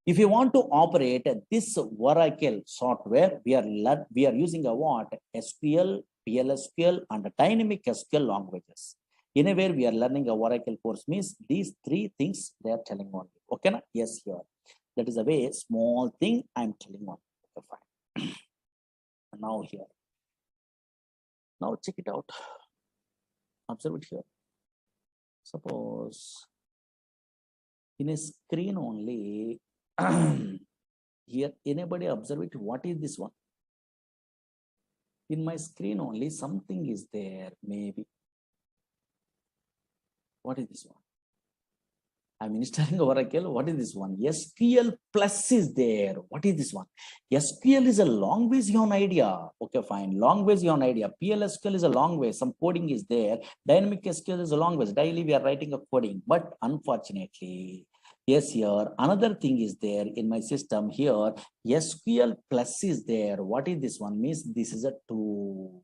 If you want to operate this Oracle software, we are using SQL, PLSQL, and dynamic SQL languages. Anywhere we are learning a Oracle course means these three things they are telling only. Okay, na? Yes, here. That is a very small thing I'm telling on. Okay, fine. Now here. Now check it out. Observe it here. Suppose in a screen only. Here, anybody observe it? What is this one? In my screen only, something is there, maybe. What is this one? I'm installing Oracle. What is this one? SQL Plus is there. What is this one? SQL is a long ways beyond idea. Okay, fine. Long ways beyond idea. PLSQL is a long way. Some coding is there. Dynamic SQL is a long ways. Daily we are writing a coding. But unfortunately, yes, here another thing is there in my system here. SQL Plus is there. What is this one? Means this is a tool.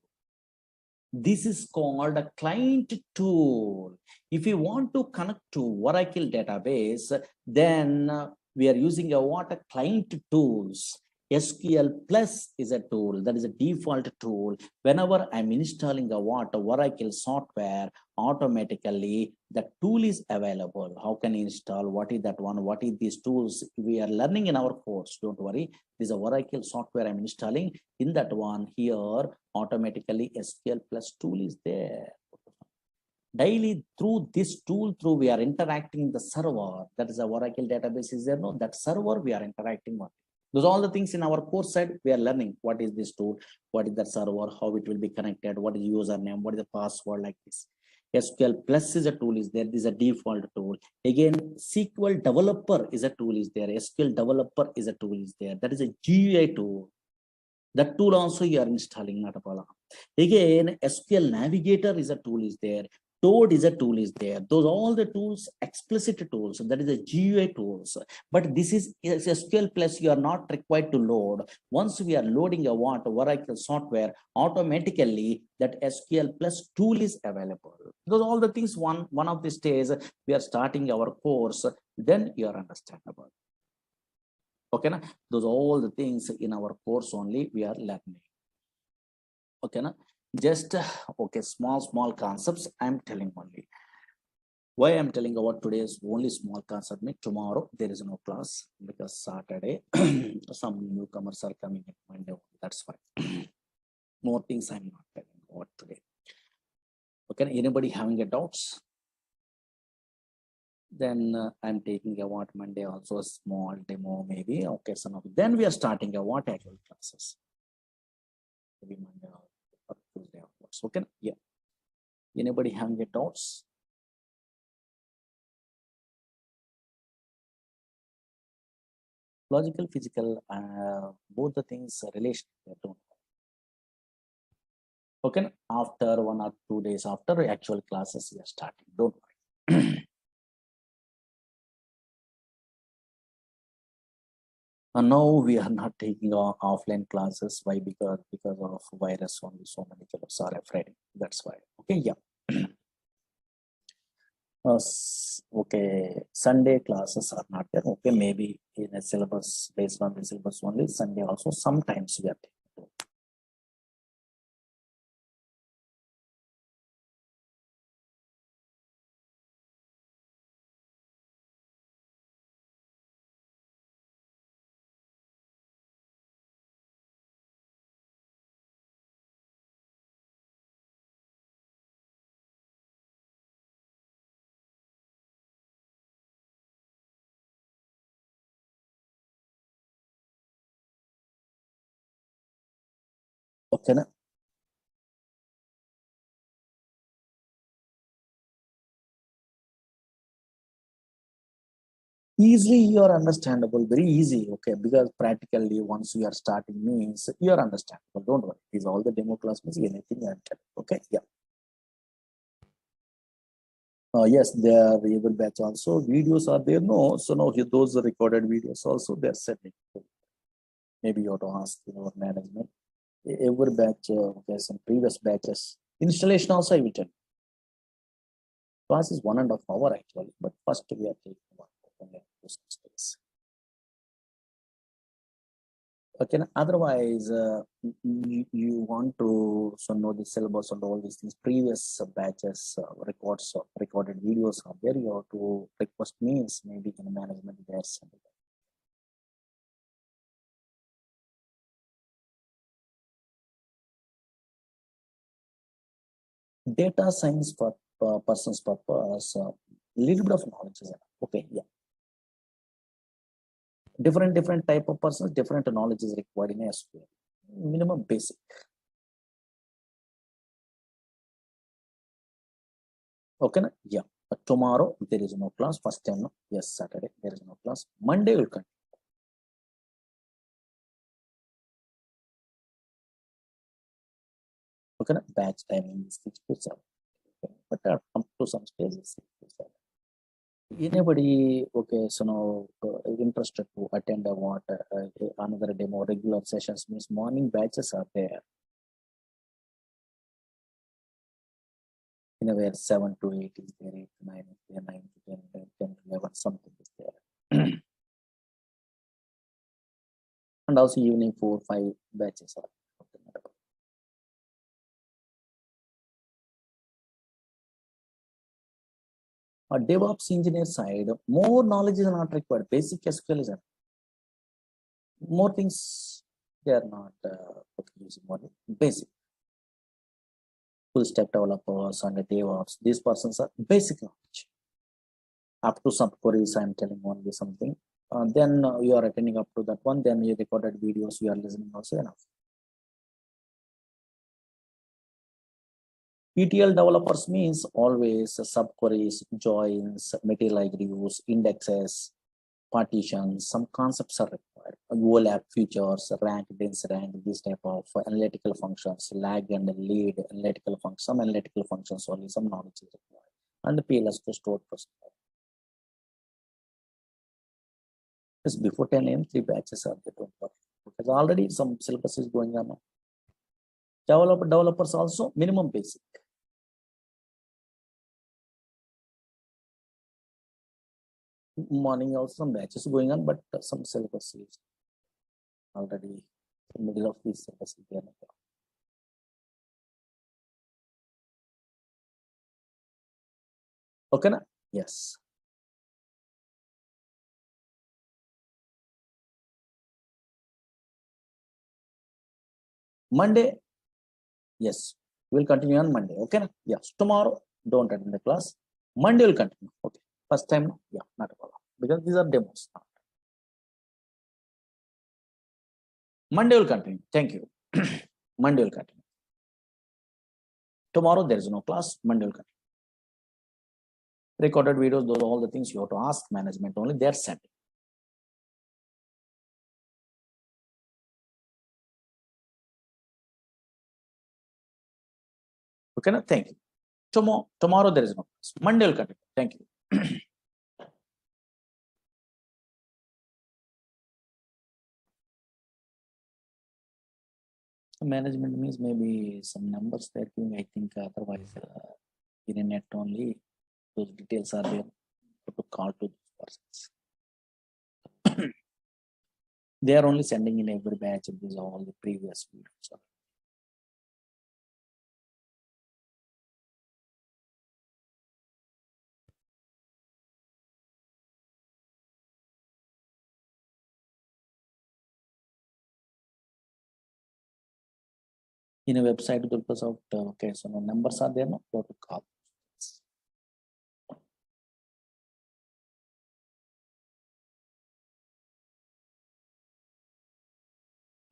This is called a client tool. If you want to connect to Oracle database, then we are using a client tools. SQL Plus is a tool that is a default tool. Whenever I'm installing a Oracle software, automatically the tool is available. How can you install? What is that one? What is these tools? We are learning in our course. Don't worry. This is a Oracle software I'm installing. In that one here, automatically SQL Plus tool is there. Daily through this tool, we are interacting the server. That is a Oracle database is there. No, that server we are interacting with. Those are all the things in our course side we are learning. What is this tool? What is that server? How it will be connected? What is username? What is the password like this? SQL Plus is a tool is there. This is a default tool. Again, SQL Developer is a tool is there. SQL Developer is a tool is there. That is a GUI tool. That tool also you are installing, not a problem. Again, SQL Navigator is a tool is there. Toad is a tool is there. Those all the tools, explicit tools. That is the GUI tools. But this is SQL Plus. You are not required to load. Once we are loading a Oracle software, automatically that SQL Plus tool is available. Those all the things. One of these days we are starting our course. Then you are understandable. Okay, na? Those all the things in our course only we are learning. Okay, na? Just okay, small concepts I'm telling only. Why I'm telling about today's only small concept? Tomorrow there is no class because Saturday some newcomers are coming in Monday. That's fine. More things I'm not telling about today. Okay, anybody having a doubts? Then I'm taking a Monday also a small demo maybe. Okay, some of then we are starting a actual classes. Maybe Monday or Tuesday afterwards. Okay, yeah. Anybody having a doubts? Logical, physical, both the things relation. Okay, after 1 or 2 days after actual classes we are starting. Don't worry. And now we are not taking offline classes. Why? Because of virus only. So many fellows are afraid. That's why. Okay, yeah. Okay, Sunday classes are not there. Okay, maybe in a syllabus based on the syllabus only. Sunday also sometimes we are taking. Okay, na? Easily you are understandable, very easy, okay, because practically once you are starting means you are understandable, don't worry, these all the demo class means anything I am telling, okay, yeah. Yes, there are able batch also, videos are there, no, so now those are recorded videos also they're setting. Maybe you have to ask your management, every batch, okay, some previous batches, installation also I will tell you. Class is 1.5 hours actually, but first we are taking one, okay, space. Okay, otherwise, you want to so know the syllabus and all these things. Previous batches records recorded videos are there. You have to request means maybe in management there. Data science for person's purpose, little bit of knowledge is enough. Okay, yeah. Different type of persons, different knowledge is required in SQL. Minimum basic. Okay, na? Yeah. But tomorrow there is no class. First time, no? Yes, Saturday there is no class. Monday will continue. Okay, na? Batch timing is 6 to 7. Okay. But up to some stages 6 to 7. Anybody, okay, so now interested to attend a what another demo regular sessions means morning batches are there. In a way, 7 to 8 is there, 8 to 9 is there, 9 to 10, 10 to 11, something is there. And also evening 4, 5 batches are. DevOps engineer side, more knowledge is not required. Basic SQL is more things they are not using more basic. Full stack developers and DevOps, these persons are basic knowledge. Up to some queries, I'm telling only something. Then you are attending up to that one, then you recorded videos, you are listening also enough. ETL developers means always subqueries, joins, material reviews, indexes, partitions, some concepts are required. OLAP features, rank, dense rank, this type of analytical functions, lag and lead analytical functions, some analytical functions only, some knowledge is required. And the PLS to store procedure. Just before 10 a.m., 3 batches are there, don't worry. Because already some syllabus is going on. Developers also minimum basic. Morning also some batches going on, but some syllabus is already in the middle of this syllabus. Okay, na? Yes. Monday, yes, we'll continue on Monday. Okay, na? Yes. Tomorrow, don't attend the class. Monday will continue. Okay. First time, yeah, not a problem. Because these are demos. Monday will continue. Thank you. Monday will continue. Tomorrow there is no class. Monday will continue. Recorded videos, those are all the things you have to ask management only. They're set. Okay, na? Thank you. Tomorrow there is no class. Monday will continue. Thank you. Management means maybe some numbers they're giving. I think otherwise in a net only those details are there to call to those persons. They are only sending in every batch of these all the previous videos. In a website, because of okay, so no numbers are there, no, go to call.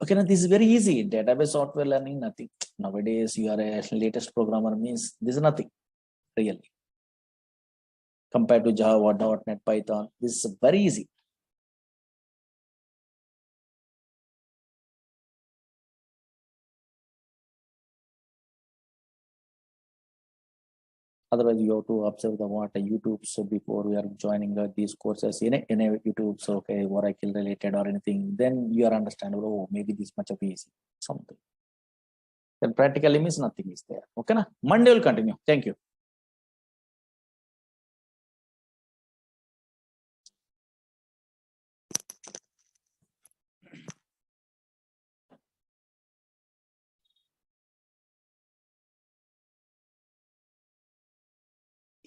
Okay, now this is very easy. Database software learning, nothing. Nowadays, you are a latest programmer means this is nothing really compared to Java, .NET, Python. This is very easy. Otherwise, you have to observe the what YouTube. So before we are joining these courses in a YouTube, so okay, Oracle related or anything, then you are understandable. Oh, maybe this much of easy something. Then practically means nothing is there. Okay, na? Monday will continue. Thank you.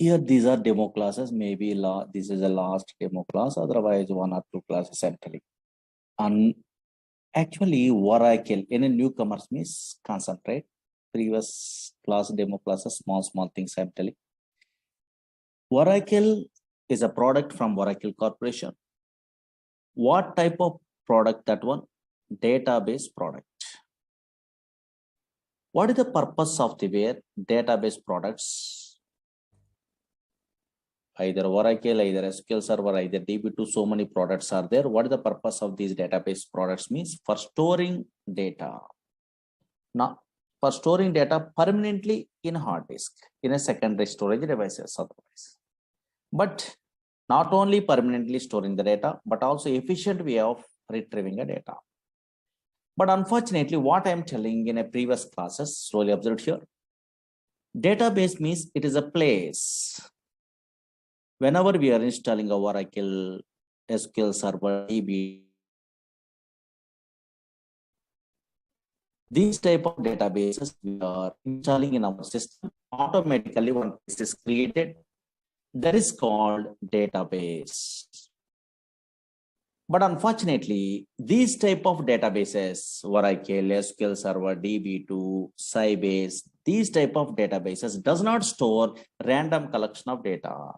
Here, these are demo classes. Maybe this is the last demo class. Otherwise, 1 or 2 classes I'm telling. And actually, Oracle in a newcomers means concentrate. Previous class, demo classes, small things I'm telling. Oracle is a product from Oracle Corporation. What type of product that one? Database product. What is the purpose of the database products? Either Oracle, either SQL Server, either DB2, so many products are there. What is the purpose of these database products means? For storing data. Now, for storing data permanently in hard disk, in a secondary storage devices otherwise. But not only permanently storing the data, but also efficient way of retrieving the data. But unfortunately, what I'm telling in a previous classes, slowly observed here, database means it is a place. Whenever we are installing a Oracle, SQL Server, DB, these type of databases we are installing in our system, automatically one place is created. That is called database. But unfortunately, these type of databases, Oracle, SQL Server, DB2, Sybase, these type of databases does not store random collection of data.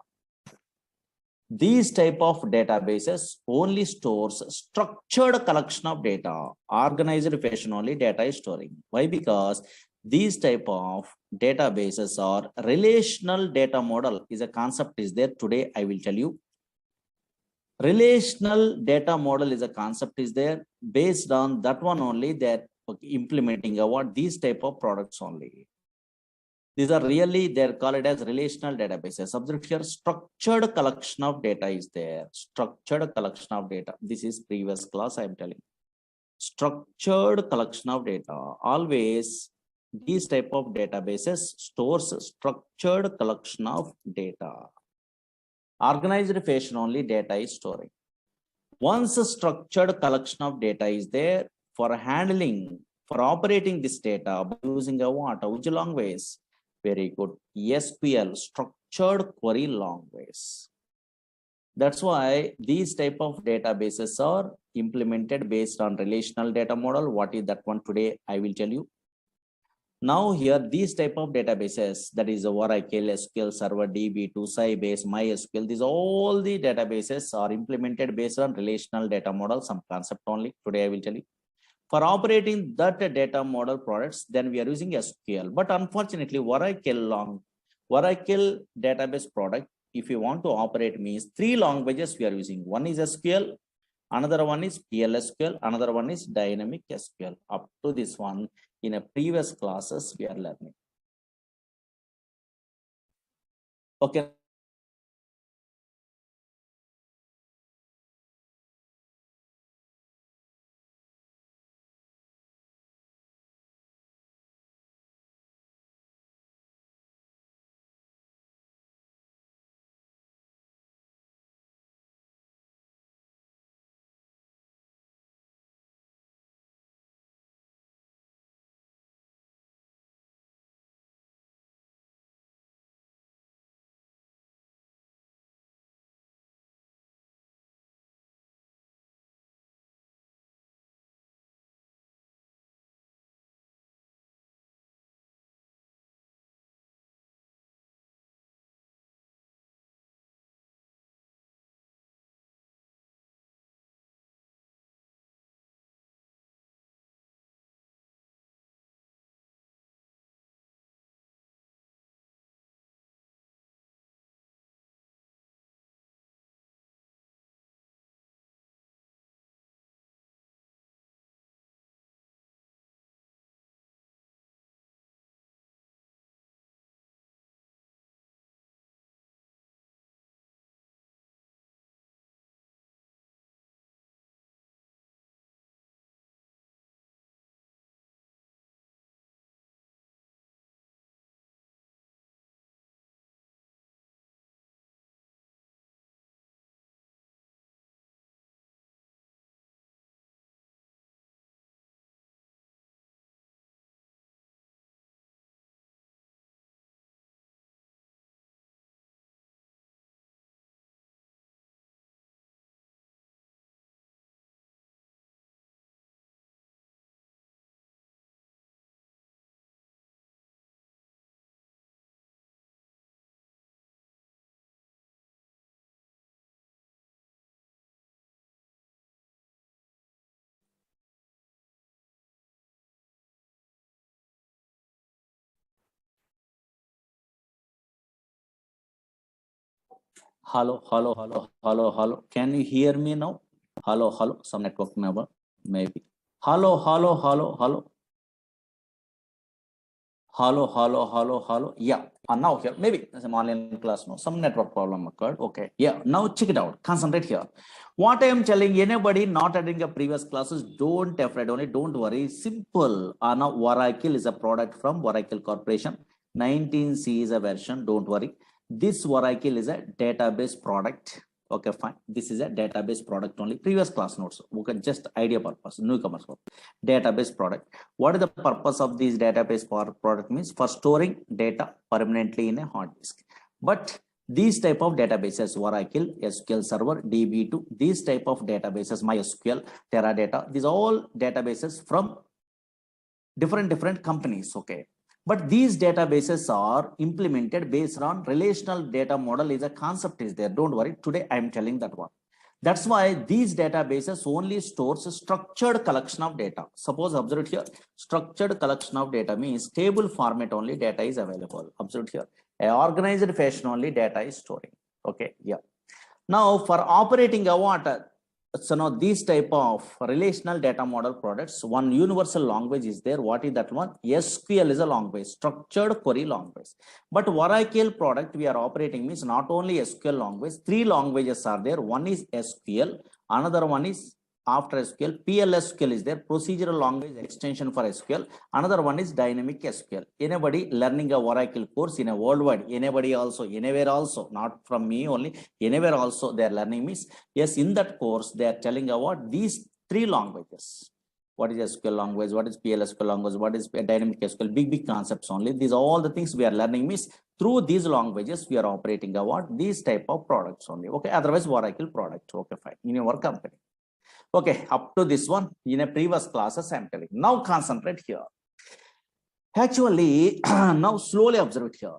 These type of databases only stores structured collection of data, organized fashion only data is storing. Why? Because these type of databases are relational data model is a concept is there. Today, I will tell you. Relational data model is a concept is there. Based on that one only, that implementing what these type of products only. These are really, they're called as relational databases. Observe here, structured collection of data is there. Structured collection of data. This is previous class I'm telling. Structured collection of data. Always these type of databases stores structured collection of data. Organized fashion only data is storing. Once a structured collection of data is there, for handling, for operating this data by using a what? Which language? Very good. SQL, structured query language. That's why these type of databases are implemented based on relational data model. What is that one today? I will tell you. Now here, these type of databases, that is Oracle, SQL Server, DB2, Sybase, MySQL, these all the databases are implemented based on relational data model, some concept only. Today I will tell you. For operating that data model products, then we are using SQL. But unfortunately, Oracle database product, if you want to operate means 3 languages we are using. One is SQL, another one is PLSQL, another one is dynamic SQL. Up to this one, in a previous classes, we are learning. Okay. Hello, hello, hello, hello, hello. Can you hear me now? Hello, hello. Some network number, maybe. Hello, hello, hello, hello. Hello, hello, hello, hello. Yeah. And now here, maybe some online class, no, some network problem occurred. Okay. Yeah. Now check it out. Concentrate here. What I am telling anybody not attending a previous classes, don't afraid only, don't worry. Simple. Now Oracle is a product from Oracle Corporation. 19C is a version. Don't worry. This Oracle is a database product. Okay, fine. This is a database product only. Previous class notes. Okay, just idea purpose. Newcomers. Database product. What is the purpose of this database product means? For storing data permanently in a hard disk. But these type of databases, Oracle, SQL Server, DB2, these type of databases, MySQL, Teradata, these are all databases from different companies. Okay, but these databases are implemented based on relational data model is a concept is there. Don't worry, today I am telling that one. That's why these databases only stores a structured collection of data. Suppose observe here, structured collection of data means table format only data is available. Observe here, a organized fashion only data is storing. Okay, yeah. Now for operating a what? So now these type of relational data model products, one universal language is there. What is that one? SQL is a language, structured query language. But Oracle product we are operating means not only SQL language, three languages are there. One is SQL, another one is after SQL, PLSQL is there, procedural language extension for SQL. Another one is dynamic SQL. Anybody learning a Oracle course in a worldwide, anybody also, anywhere also, not from me only, anywhere also they are learning means, yes, in that course they are telling about these three languages. What is SQL language? What is PLSQL language? What is dynamic SQL? Big concepts only. These are all the things we are learning means through these languages we are operating about these type of products only. Okay, otherwise Oracle product. Okay, fine. In your company. Okay, up to this one in a previous classes I'm telling. Now concentrate here. Actually, now slowly observe it here.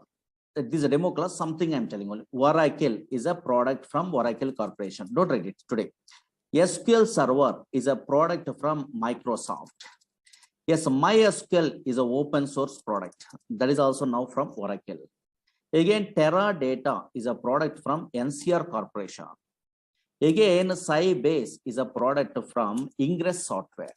This is a demo class, something I'm telling only. Oracle is a product from Oracle Corporation. Don't read it today. SQL Server is a product from Microsoft. Yes, MySQL is an open source product. That is also now from Oracle. Again, Teradata is a product from NCR Corporation. Again, Sybase is a product from Ingress Software.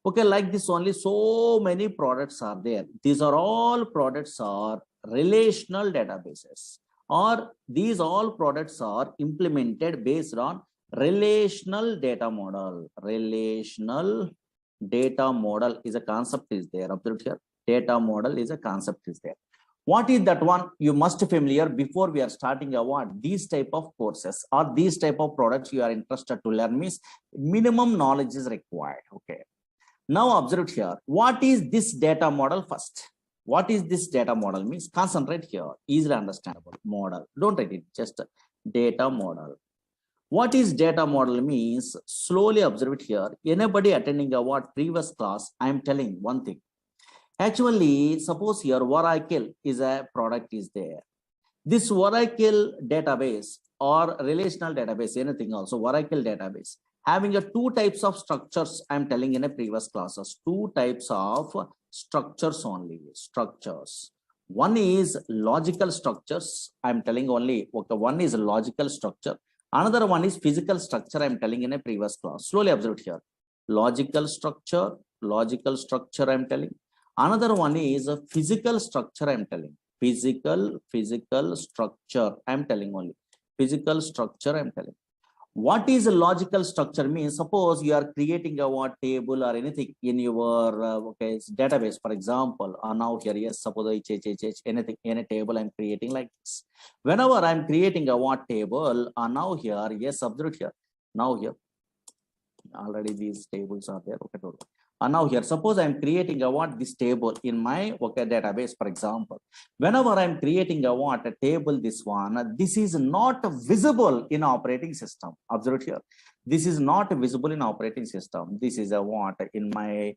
Okay, like this only, so many products are there. These are all products are relational databases, or these all products are implemented based on relational data model. Relational data model is a concept is there. Observe here, data model is a concept is there. What is that one? You must familiar before we are starting a what? These type of courses or these type of products you are interested to learn means minimum knowledge is required. Okay. Now observe here. What is this data model first? What is this data model means? Concentrate here. Easily understandable model. Don't write it. Just data model. What is data model means? Slowly observe it here. Anybody attending a what previous class? I am telling one thing. Actually, suppose here Oracle is a product is there. This Oracle database or relational database, anything also, Oracle database, having a two types of structures, I'm telling in a previous classes, two types of structures only, structures. One is logical structures, I'm telling only, okay, one is logical structure. Another one is physical structure, I'm telling in a previous class. Slowly observe here. Logical structure, I'm telling. Another one is a physical structure, I'm telling. Physical structure, I'm telling only. Physical structure, I'm telling. What is a logical structure means? Suppose you are creating a what table or anything in your okay, database, for example, or now here, yes, suppose anything, any table I'm creating like this. Whenever I'm creating a what table, now here, yes, observe here. Now here, already these tables are there. Okay, and now here, suppose I'm creating a what this table in my okay database, for example. Whenever I'm creating a what a table, this one, this is not visible in operating system. Observe here. This is not visible in operating system. This is a what in my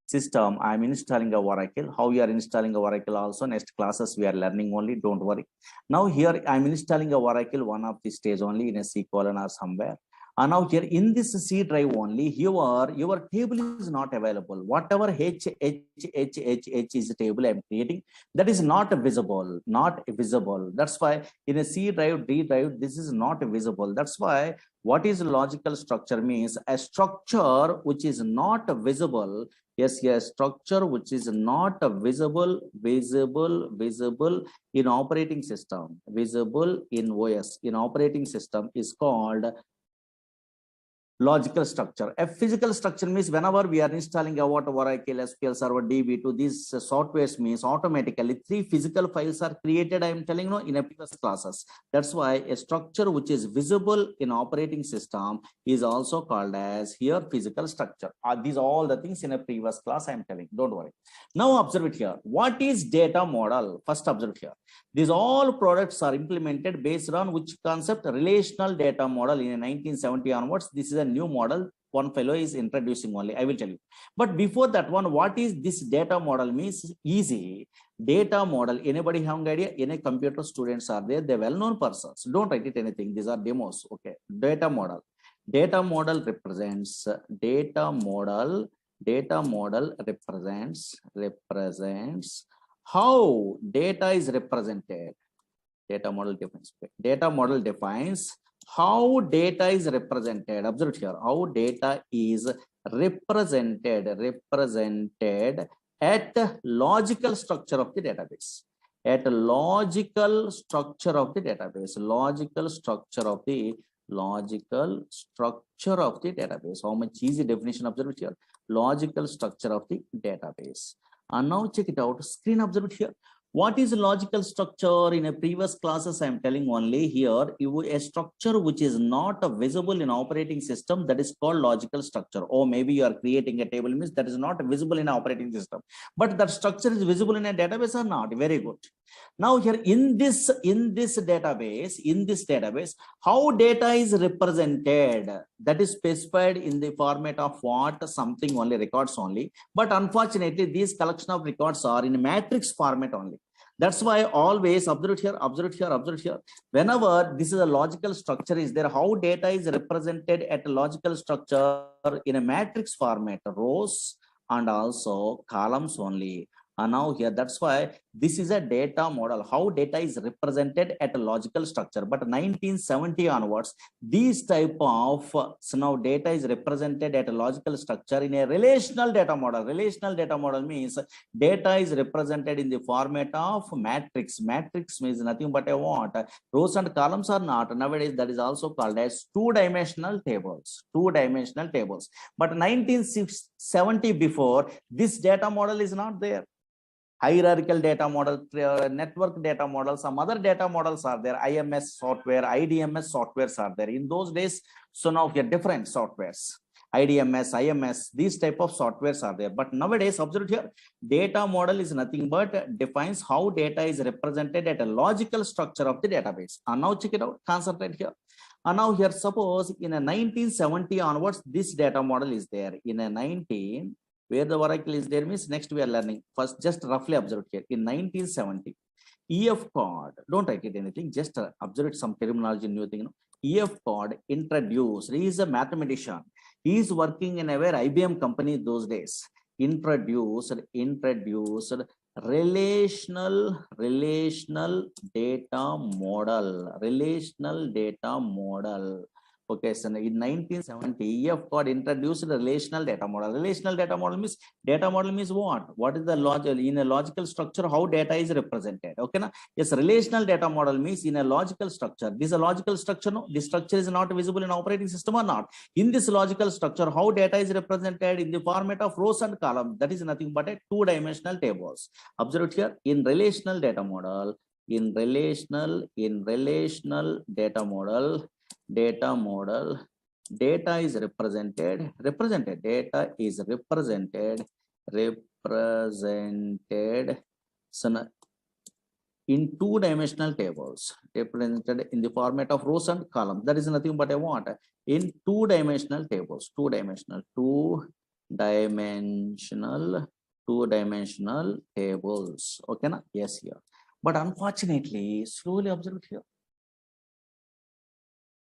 system. I'm installing a Oracle. How you are installing a Oracle also next classes we are learning only. Don't worry. Now here I'm installing a Oracle one of the stage only in a C colon or somewhere. And now here in this C drive only, your table is not available. Whatever H is the table I'm creating, that is not visible, not visible. That's why in a C drive, D drive, this is not visible. That's why what is logical structure means a structure which is not visible. Yes, yes, structure which is not visible in operating system, visible in OS, in operating system is called logical structure. A physical structure means whenever we are installing a what Oracle, SQL Server, DB2, these softwares means automatically 3 physical files are created. I am telling you in a previous classes. That's why a structure which is visible in operating system is also called as here physical structure. These are all the things in a previous class I am telling. Don't worry. Now observe it here. What is data model? First observe here. These all products are implemented based on which concept? Relational data model in 1970 onwards. This is a new model. One fellow is introducing only. I will tell you. But before that one, what is this data model means? Easy. Data model. Anybody have an idea? Any computer students are there? They're well-known persons. Don't write it anything. These are demos. Okay. Data model. Data model represents how data is represented. Data model defines how data is represented. Observe here how data is represented at logical structure of the database. At logical structure of the database. Logical structure of the database. How much easy definition? Observe it here. Logical structure of the database. And now check it out. Screen observe it here. What is logical structure? In a previous classes, I am telling only here, a structure which is not visible in operating system, that is called logical structure. Or maybe you are creating a table means that is not visible in operating system, but that structure is visible in a database or not. Very good. Now here in this database, how data is represented, that is specified in the format of what? Something only, records only. But unfortunately, these collection of records are in matrix format only. That's why always observe here. Whenever this is a logical structure is there, how data is represented at a logical structure in a matrix format, rows and also columns only. And now here, that's why this is a data model, how data is represented at a logical structure. But 1970 onwards, these type of, so now data is represented at a logical structure in a relational data model. Relational data model means data is represented in the format of matrix. Matrix means nothing but a what? Rows and columns are not. Nowadays, that is also called as two-dimensional tables. Two-dimensional tables. But 1970 before, this data model is not there. Hierarchical data model, network data model, some other data models are there. IMS software, IDMS softwares are there. In those days, so now we have different softwares. IDMS, IMS, these type of softwares are there. But nowadays, observe here, data model is nothing but defines how data is represented at a logical structure of the database. And now check it out, concentrate here. And now here, suppose in a 1970 onwards, this data model is there. In a where the Oracle is there means next we are learning. First, just roughly observe here. In 1970, EF code, don't write it anything, just observe it, some terminology, new thing. EF code introduced, he is a mathematician. He is working in a very IBM company those days. Introduced relational data model. Okay, so in 1970, EF got introduced a relational data model. Relational data model means what? What is the logic in a logical structure? How data is represented? Okay, na? Yes, relational data model means in a logical structure. This is a logical structure. No, this structure is not visible in operating system or not. In this logical structure, how data is represented in the format of rows and columns. That is nothing but a two-dimensional tables. Observe it here. In relational data model, data is represented so in two-dimensional tables, represented in the format of rows and columns. That is nothing but a what? In two-dimensional tables, two-dimensional tables. Okay, na? Yes, here. But unfortunately, slowly observe it here.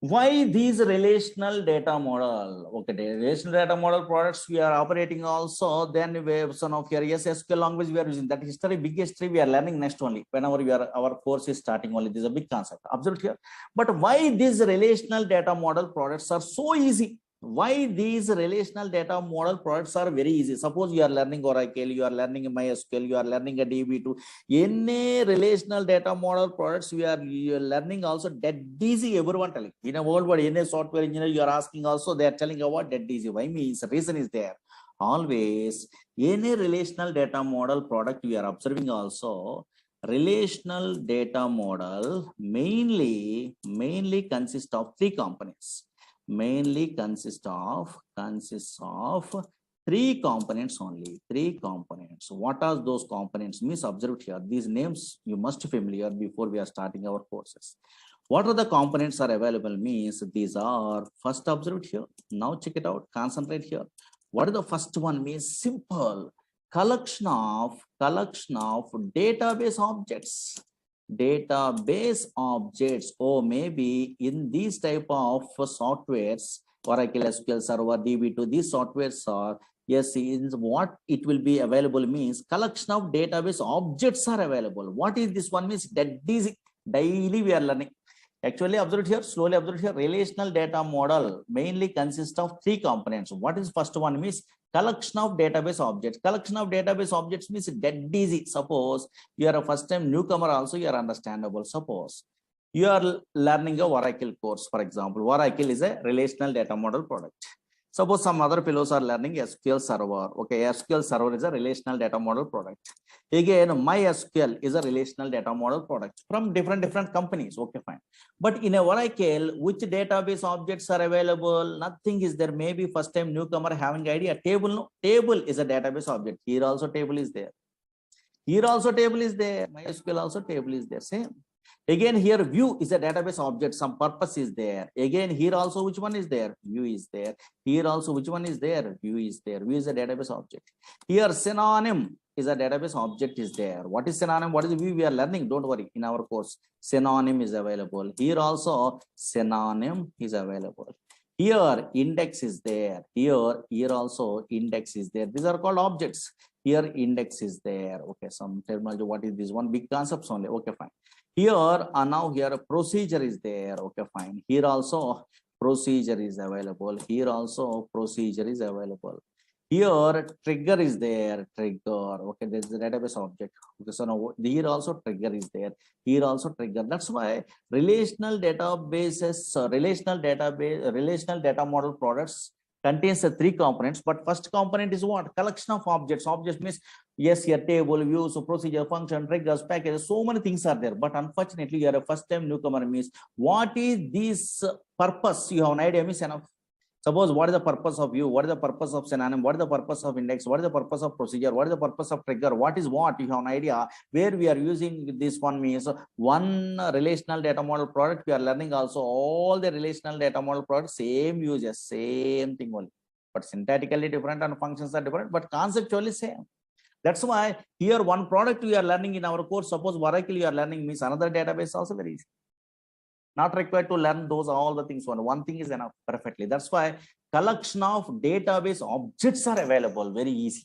Why these relational data model? Okay, the relational data model products we are operating also. Then we have some of here, yes, SQL language we are using. That history, big history we are learning next only. Whenever we are our course is starting only, this is a big concept. Observe here. But why these relational data model products are so easy? Why these relational data model products are very easy? Suppose you are learning Oracle, you are learning MySQL, you are learning a DB2. Any relational data model products you are learning also dead easy. Everyone telling in a world where any software engineer you are asking also they are telling about dead easy. Why means the reason is there. Always any relational data model product we are observing also. Relational data model mainly consists of three components. Mainly consists of three components only. Three components. What are those components? Means observed here. These names you must be familiar before we are starting our courses. What are the components are available? Means these are first observed here. Now check it out. Concentrate here. What is the first one? Means simple collection of database objects. Database objects, or maybe in these type of softwares, Oracle SQL Server, DB2, these softwares are, yes, is what it will be available means collection of database objects are available. What is this one means? That is daily we are learning. Actually, observe here, slowly observe here, relational data model mainly consists of three components. What is first one means collection of database objects. Collection of database objects means dead easy. Suppose you are a first time newcomer also, you are understandable. Suppose you are learning a Oracle course, for example. Oracle is a relational data model product. Suppose some other fellows are learning SQL Server. Okay, SQL Server is a relational data model product. Again, MySQL is a relational data model product from different companies. Okay, fine. But in a Oracle, which database objects are available? Nothing is there. Maybe first time newcomer having idea. Table, no? Table is a database object. Here also table is there. Here also table is there. MySQL also table is there. Same. Again, here view is a database object. Some purpose is there. Again, here also which one is there? View is there. Here also which one is there? View is there. View is a database object. Here synonym is a database object is there. What is synonym? What is view? We are learning. Don't worry. In our course, synonym is available. Here also synonym is available. Here index is there. Here also index is there. These are called objects. Here index is there. Okay, some terminology. What is this one? Big concepts only. Okay, fine. Here now here a procedure is there. Okay, fine. Here also procedure is available. Here also procedure is available. Here trigger is there. Trigger. Okay, there is a database object. Okay, so now here also trigger is there. Here also trigger. That's why relational databases, relational data model products contains the three components. But first component is what? Collection of objects. Objects means yes, here table, views, procedure, function, triggers, packages, so many things are there. But unfortunately, you are a first time newcomer means what is this purpose? You have an idea means enough. Suppose what is the purpose of view? What is the purpose of synonym? What is the purpose of index? What is the purpose of procedure? What is the purpose of trigger? What is what? You have an idea where we are using this one means one relational data model product. We are learning also all the relational data model products, same uses, same thing only. But syntactically different and functions are different, but conceptually same. That's why here one product we are learning in our course. Suppose Oracle you are learning means another database also very easy. Not required to learn those all the things. One thing is enough perfectly. That's why collection of database objects are available very easy.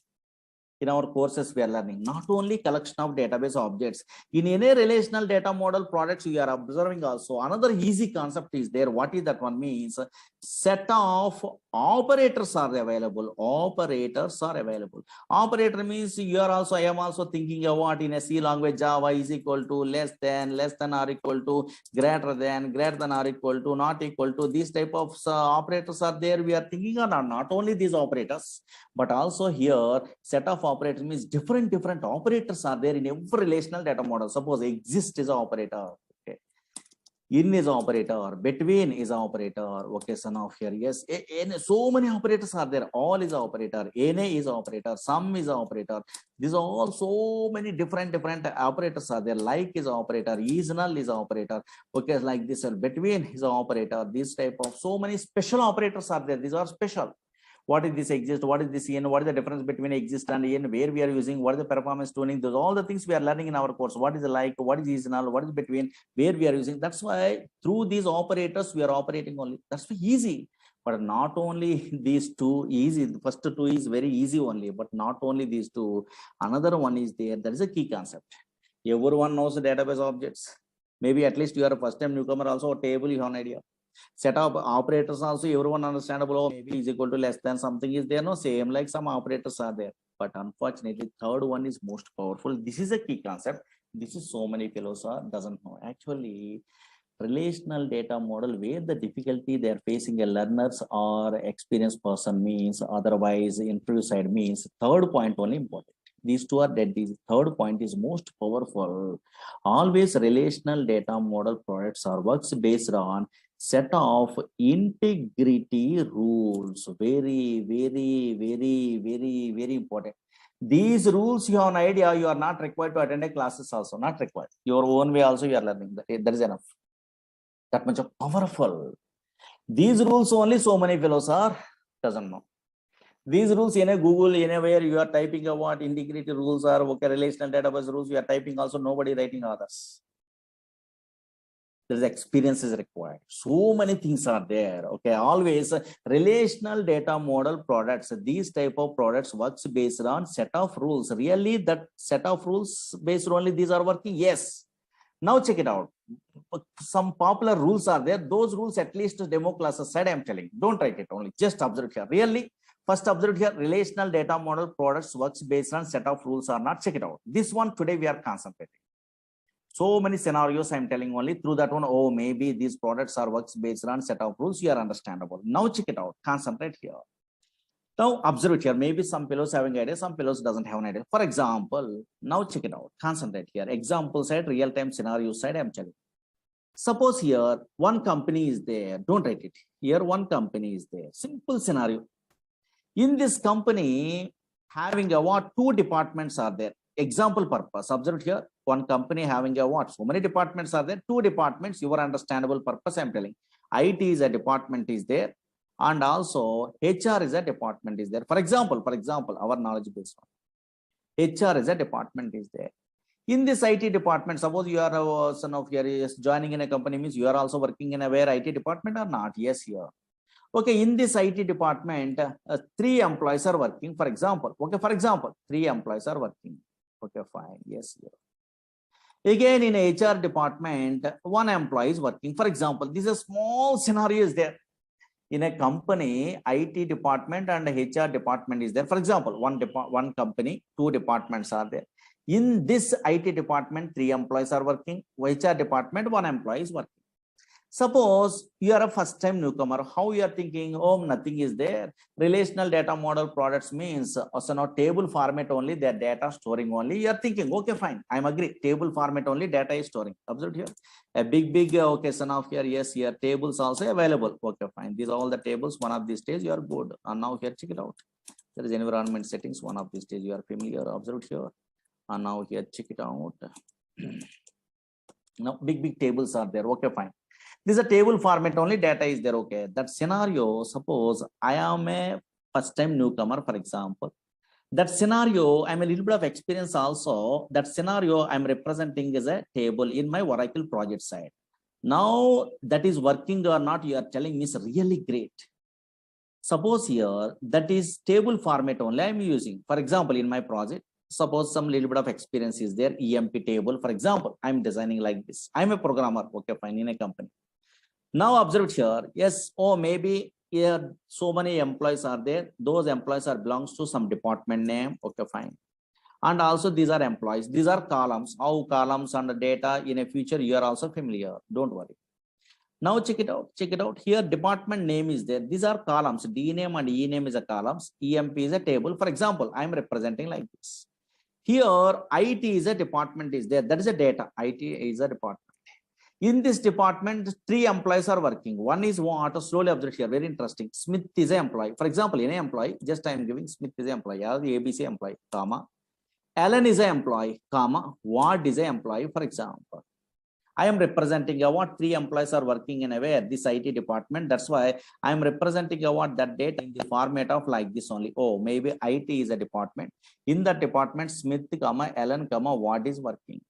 In our courses we are learning not only collection of database objects. In any relational data model products we are observing also another easy concept is there. What is that one means? Set of operators are available. Operators are available. Operator means you are also, I am also thinking of what in a C language Java is equal to less than or equal to greater than or equal to not equal to. These type of operators are there. We are thinking of not only these operators but also here set of operators means different operators are there in every relational data model. Suppose exist is an operator. Okay. In is an operator, between is an operator. Okay, so now here, yes, so many operators are there. All is an operator, NA is an operator, sum is an operator. These are all so many different operators are there. Like is an operator, is null is an operator. Okay, like this, between is an operator. This type of so many special operators are there. These are special. what is this exist, what is this in, what is the difference between exist and in, where we are using, what is the performance tuning, those all the things we are learning in our course. What is the like, what is seasonal, what is between, where we are using. That's why through these operators we are operating only. That's easy. But not only these two easy, the first two is very easy only, but not only these two, another one is there. That is a key concept. Everyone knows the database objects. Maybe at least you are a first time newcomer, also a table you have an idea. Set of operators also everyone understandable. Oh, maybe is equal to less than something is there. No, same like some operators are there. But unfortunately, third one is most powerful. This is a key concept. This is so many fellows are doesn't know. Actually, relational data model where the difficulty they are facing a learners or experienced person means, otherwise interview side means, third point only important. These two are dead. The third point is most powerful. Always relational data model products are works based on set of integrity rules. Very, very, very, very, very important. These rules you have an idea, you are not required to attend a classes also, not required. Your own way also you are learning. That is enough. That much of powerful. These rules only so many fellows are doesn't know. These rules in a Google, anywhere you are typing a what integrity rules are, okay, relational database rules, you are typing also, nobody writing others. There's experience is required. So many things are there. Okay, always relational data model products. These type of products works based on set of rules. Really, that set of rules based only these are working. Yes. Now check it out. Some popular rules are there. Those rules at least demo classes side I'm telling. Don't write it only. Just observe here. Really. First observe here, relational data model products works based on set of rules or not. Check it out. This one today we are concentrating. So many scenarios I'm telling only through that one. Oh, maybe these products are works based on set of rules. You are understandable. Now check it out. Concentrate here. Now observe here. Maybe some fellows having idea, some fellows doesn't have an idea. For example, now check it out. Concentrate here. Example side, real-time scenario side I'm telling. Suppose here one company is there. Don't write it. Here one company is there. Simple scenario. In this company, having a what? Two departments are there. Example purpose. Observe here. One company having a what? So many departments are there. Two departments. Your understandable purpose. I'm telling. IT is a department is there, and also HR is a department is there. For example, our knowledge base one. HR is a department is there. In this IT department, suppose you are a son of your is joining in a company means you are also working in a where IT department or not? Yes, here. Okay, in this IT department, 3 employees are working, for example. Okay, for example, 3 employees are working. Okay, fine. Yes, here. Again, in HR department, 1 employee is working. For example, this is a small scenario is there. In a company, IT department and HR department is there. For example, one company, 2 departments are there. In this IT department, 3 employees are working. HR department, 1 employee is working. Suppose you are a first time newcomer, how you are thinking, oh, nothing is there. Relational data model products means also not table format only, their data storing only. You are thinking, okay, fine, I'm agree. Table format only, data is storing. Observe here. A big okay, son of here, yes, here tables also available. Okay, fine. These are all the tables. One of these days you are good. And now here, check it out. There is environment settings. One of these days you are familiar. Observe here. And now here, check it out. Now big tables are there. Okay, fine. This is a table format only, data is there. Okay, that scenario, suppose I am a first time newcomer, for example. That scenario, I'm a little bit of experience also. That scenario I'm representing as a table in my Oracle project side. Now that is working or not, you are telling me is really great. Suppose here, that is table format only I'm using. For example, in my project, suppose some little bit of experience is there, EMP table. For example, I'm designing like this. I'm a programmer, okay, fine, in a company. Now observe here, yes, oh, maybe here so many employees are there. Those employees are belongs to some department name, okay, fine. And also these are employees, these are columns. How columns and the data in a future, you are also familiar, don't worry. Now check it out. Here department name is there. These are columns, D name and E name is a columns, EMP is a table. For example, I'm representing like this. Here IT is a department is there, that is a data, IT is a department. In this department, 3 employees are working. One is what? Slowly observe here. Very interesting. Smith is an employee. For example, in an employee, just I am giving Smith is an employee. The ABC employee, comma. Allen is an employee, comma. Ward is an employee, for example. I am representing a what 3 employees are working in a where this IT department. That's why I am representing a what that data in the format of like this only. Oh, maybe IT is a department. In that department, Smith, Ellen, what is working.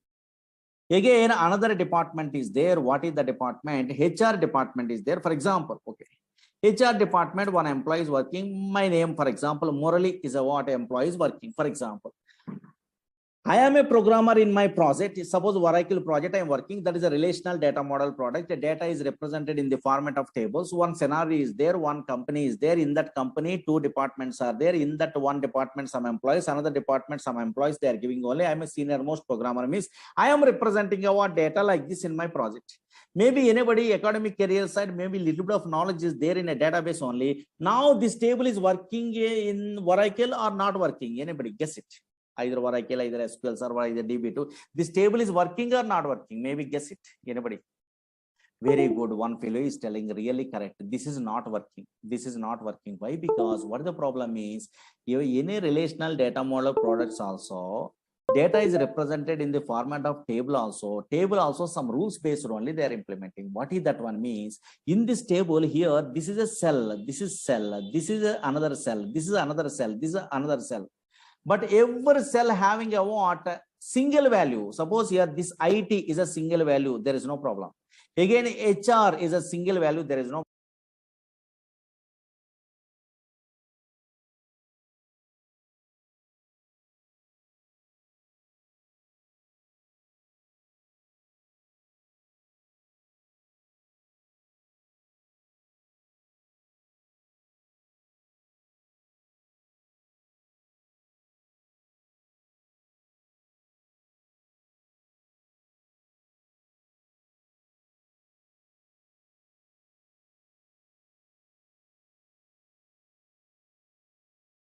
Again, another department is there. What is the department? HR department is there. For example, okay. HR department, one employee is working. My name, for example, Murali is a what employee is working. For example, I am a programmer in my project. Suppose Oracle project I am working, that is a relational data model product. The data is represented in the format of tables. One scenario is there, one company is there. In that company, 2 departments are there. In that one department, some employees, another department, some employees, they are giving only. I am a senior most programmer, means I am representing our data like this in my project. Maybe anybody academic career side, maybe little bit of knowledge is there in a database only. Now this table is working in Oracle or not working. Anybody guess it? Either Oracle, either SQL Server, either DB2. This table is working or not working? Maybe guess it. Anybody? Very good. One fellow is telling really correct. This is not working. This is not working. Why? Because what the problem is, any relational data model products also, data is represented in the format of table also. Table also some rules based only they are implementing. What is that one means? In this table here, this is a cell. This is cell. This is another cell. This is another cell. This is another cell. But every cell having a what? Single value. Suppose here this IT is a single value, there is no problem. Again, HR is a single value, there is no